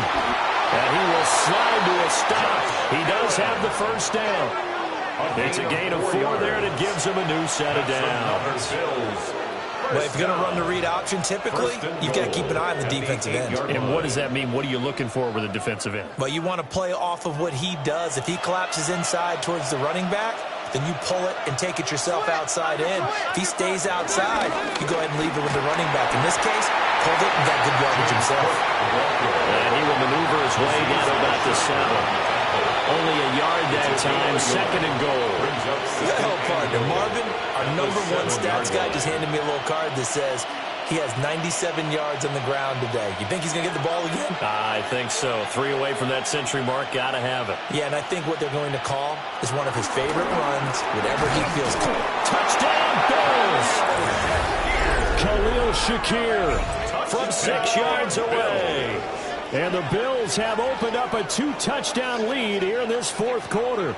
C: And he will slide to a stop. He does have the first down. It's a gain of 4 there, and it gives him a new set of downs.
F: Well, if you're going to run the read option, typically, you've got to keep an eye on the defensive end.
C: And what does that mean? What are you looking for with a defensive end?
F: Well, you want to play off of what he does. If he collapses inside towards the running back, then you pull it and take it yourself outside in. If he stays outside, you go ahead and leave it with the running back. In this case, pulled it and got good yardage himself.
C: And he will maneuver his way down to about the 7. Only a yard that time, second and goal.
F: Well, partner, Marvin, our #1 stats guy, just handed me a little card that says he has 97 yards on the ground today. You think he's going to get the ball again?
C: I think so. 3 away from that century mark, got to have it.
F: Yeah, and I think what they're going to call is one of his favorite runs, whatever he feels.
C: Touchdown, Bills! Khalil Shakir from 6 yards away. And the Bills have opened up a 2-touchdown lead here in this fourth quarter.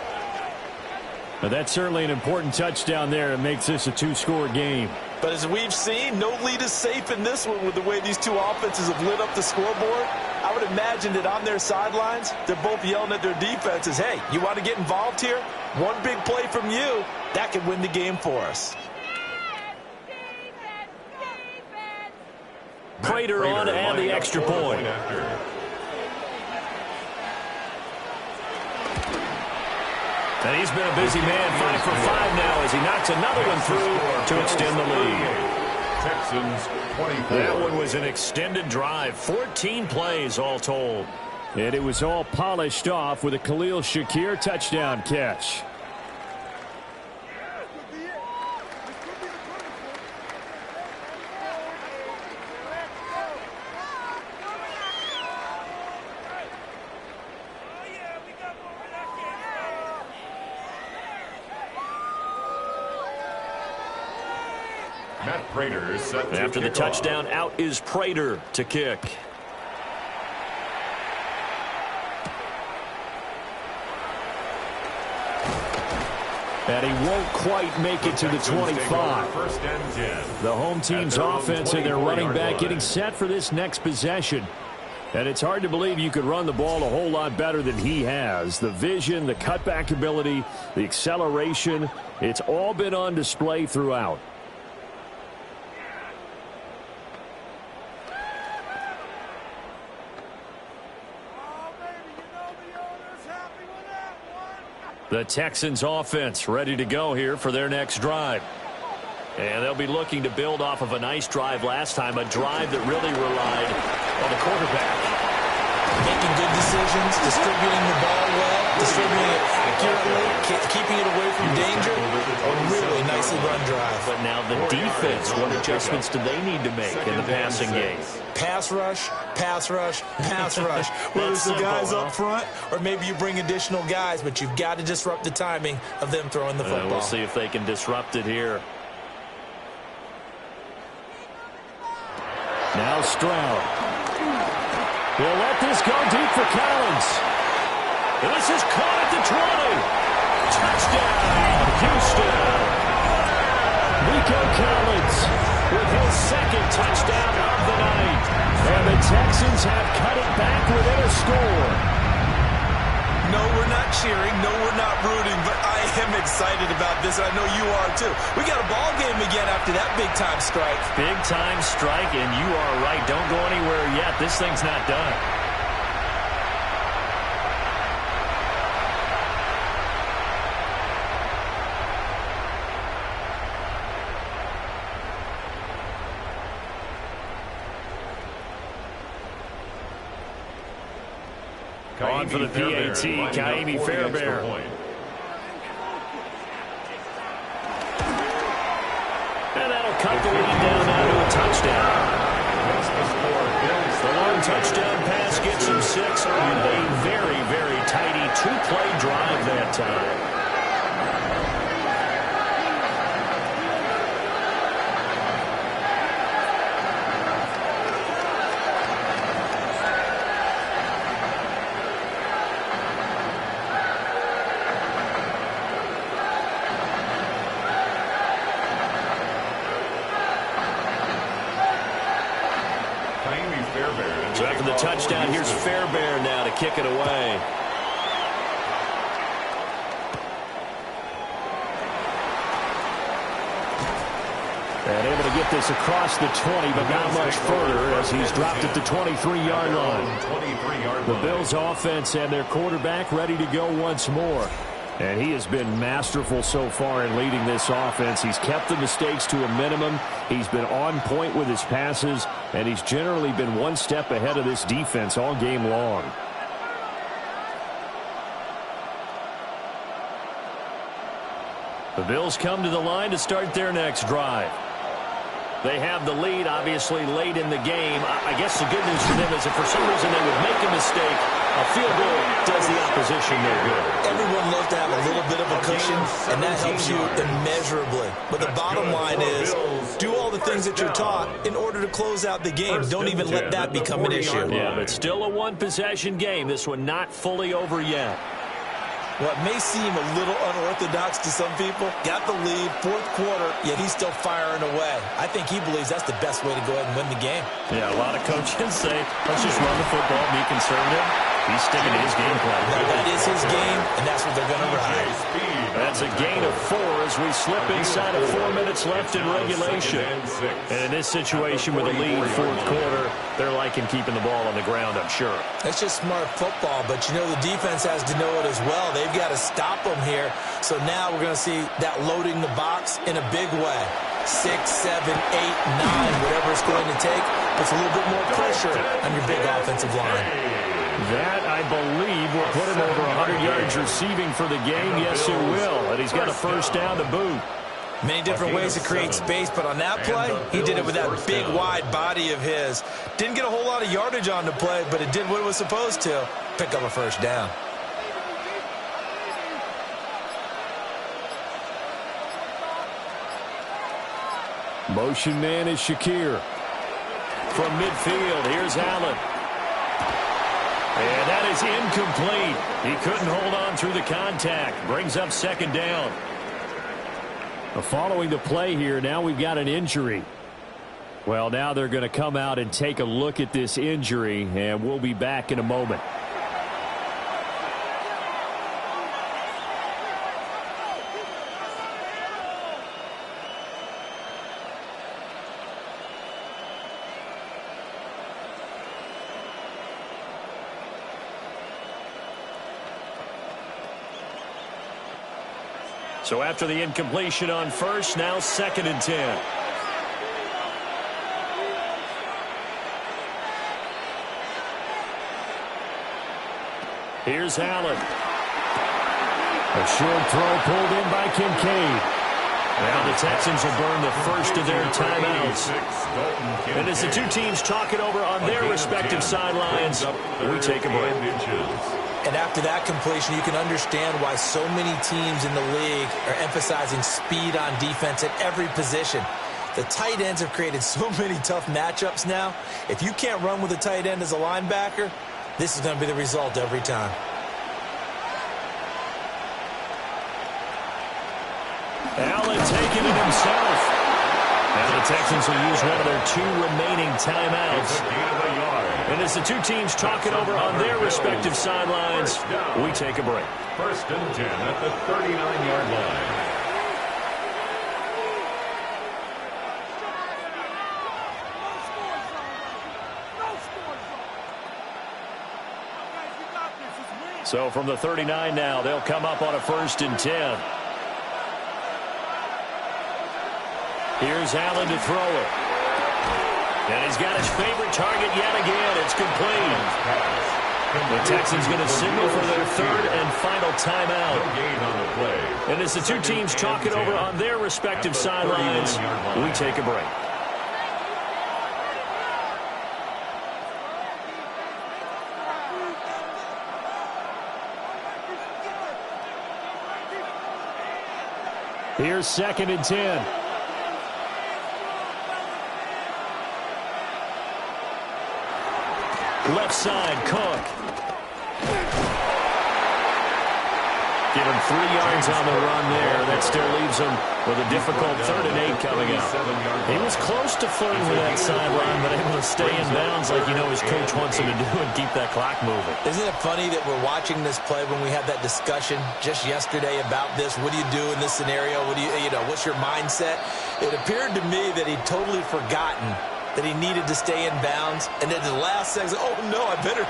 C: But that's certainly an important touchdown there. It makes this a 2-score game.
F: But as we've seen, no lead is safe in this one with the way these two offenses have lit up the scoreboard. I would imagine that on their sidelines, they're both yelling at their defenses, hey, you want to get involved here? One big play from you, that could win the game for us.
C: Prater on to add the extra point. And he's been a busy man, 5 for 5 now as he knocks another one through to extend the lead.
B: Texans 24.
C: That one was an extended drive, 14 plays all told. And it was all polished off with a Khalil Shakir touchdown catch.
B: After
C: the touchdown, out is Prater to kick. And he won't quite make it to the 25. The home team's offense and their running back getting set for this next possession. And it's hard to believe you could run the ball a whole lot better than he has. The vision, the cutback ability, the acceleration, it's all been on display throughout. The Texans offense ready to go here for their next drive. And they'll be looking to build off of a nice drive last time, a drive that really relied on the quarterback.
F: Making good decisions, distributing the ball well, distributing it accurately, keeping it away from danger. A really nicely run drive.
C: But now the defense, what adjustments do they need to make in the passing game?
F: Pass rush, pass rush, pass rush. Whether it's the guys up front or maybe you bring additional guys, but you've got to disrupt the timing of them throwing the football.
C: We'll see if they can disrupt it here. Now Stroud. He'll let this go deep for Collins. And this is caught at the 20. Touchdown, Houston. Nico Collins with his second touchdown of the night. And the Texans have cut it back within a score.
F: No, we're not cheering. No, we're not rooting. But I am excited about this, and I know you are too. We got a ball game again after that big-time strike.
C: Big-time strike, and you are right. Don't go anywhere yet. This thing's not done. On for the PAT, Kaimi Fairbairn. And that'll cut the lead down now to a touchdown. The long touchdown pass gets him 6 on a very, very tidy two-play drive that time. So after the touchdown, here's Fairbairn now to kick it away. And able to get this across the 20, but not much further as he's dropped at the 23-yard line. The Bills offense and their quarterback ready to go once more. And he has been masterful so far in leading this offense. He's kept the mistakes to a minimum. He's been on point with his passes, and he's generally been one step ahead of this defense all game long. The Bills come to the line to start their next drive. They have the lead, obviously, late in the game. I guess the good news for them is if for some reason they would make a mistake, a field goal does the opposition no good.
F: Everyone loves to have a little bit of a cushion, and that helps you immeasurably. But the bottom line is, do all the things that you're taught in order to close out the game. Don't even let that become an issue.
C: Yeah, but still a one-possession game. This one not fully over yet.
F: What may seem a little unorthodox to some people, got the lead, fourth quarter, yet he's still firing away. I think he believes that's the best way to go ahead and win the game.
C: Yeah, a lot of coaches say, let's just run the football, be conservative. He's sticking to his game plan.
F: That is his game, and that's what they're going to ride.
C: That's a gain of 4 as we slip inside of 4 minutes left in regulation. And in this situation with a lead fourth quarter, they're liking keeping the ball on the ground, I'm sure.
F: That's just smart football, but you know the defense has to know it as well. They've got to stop them here. So now we're going to see that loading the box in a big way. 6, 7, 8, 9, whatever it's going to take, puts a little bit more pressure on your big offensive line.
C: That, I believe, will put him over 100 yards receiving for the game. Yes, it will. And he's got a first down to boot.
F: Many different ways to create space, but on that play, he did it with that big, wide body of his. Didn't get a whole lot of yardage on the play, but it did what it was supposed to. Pick up a first down.
C: Motion man is Shakir. From midfield, here's Allen. And that is incomplete. He couldn't hold on through the contact. Brings up second down. Following the play here, now we've got an injury. Well, now they're going to come out and take a look at this injury, and we'll be back in a moment. So after the incompletion on first, now 2nd and 10. Here's Allen. A short throw pulled in by Kincaid. Now the Texans will burn the first of their timeouts. And as the two teams talk it over on their respective sidelines, we take a break.
F: And after that completion, you can understand why so many teams in the league are emphasizing speed on defense at every position. The tight ends have created so many tough matchups now. If you can't run with a tight end as a linebacker, this is going to be the result every time.
C: Allen taking it himself. Now the Texans will use one of their 2 remaining timeouts. And as the two teams talk it over on their respective sidelines, we take a break.
B: 1st and 10 at the 39-yard line.
C: So from the 39 now, they'll come up on a 1st and 10. Here's Allen to throw it. And he's got his favorite target yet again. It's complete. The Texans going to signal for their 3rd and final timeout. And as the two teams talk it over on their respective sidelines, we take a break. Here's 2nd and 10. Left side, Cook. Give him 3 yards on the run there. That still leaves him with a difficult 3rd and 8 coming up. He was close to flirting with that sideline, but able to stay in bounds like you know his coach wants him to do and keep that clock moving.
F: Isn't it funny that we're watching this play when we had that discussion just yesterday about this? What do you do in this scenario? What do you know, what's your mindset? It appeared to me that he'd totally forgotten that he needed to stay in bounds, and then the last second, oh no, I better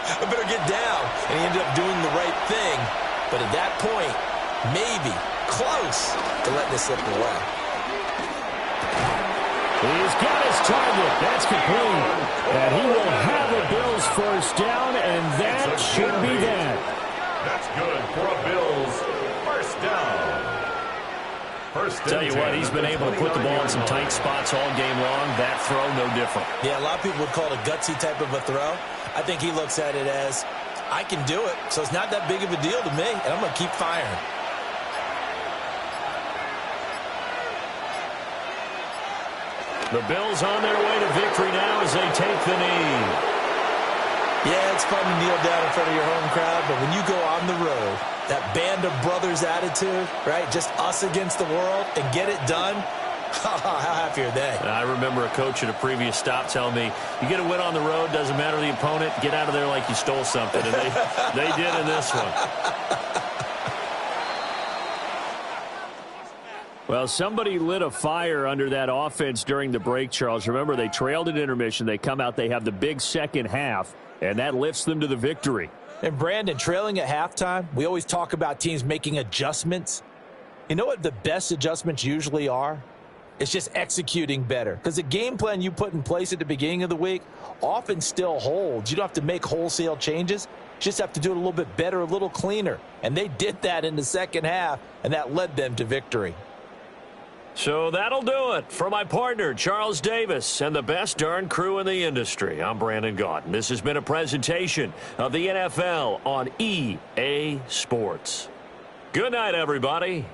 F: get down. And he ended up doing the right thing. But at that point, maybe close to letting this slip away.
C: He's got his target. That's complete. And he will have a Bills first down, and that should be that.
B: That's good for a Bills first down.
C: Tell you what, he's been able to put the ball in some tight spots all game long. That throw, no different.
F: Yeah, a lot of people would call it a gutsy type of a throw. I think he looks at it as, I can do it, so it's not that big of a deal to me, and I'm going to keep firing.
C: The Bills on their way to victory now as they take the knee.
F: Yeah, it's fun to kneel down in front of your home crowd, but when you go on the road, that band of brothers attitude, right, just us against the world, and get it done, how happy are they?
C: I remember a coach at a previous stop telling me, you get a win on the road, doesn't matter the opponent, get out of there like you stole something, and they did in this one. Well, somebody lit a fire under that offense during the break, Charles. Remember, they trailed at intermission. They come out, they have the big second half, and that lifts them to the victory.
F: And, Brandon, trailing at halftime, we always talk about teams making adjustments. You know what the best adjustments usually are? It's just executing better. Because the game plan you put in place at the beginning of the week often still holds. You don't have to make wholesale changes. You just have to do it a little bit better, a little cleaner. And they did that in the second half, and that led them to victory.
C: So that'll do it. For my partner, Charles Davis, and the best darn crew in the industry, I'm Brandon Gaudin. This has been a presentation of the NFL on EA Sports. Good night, everybody.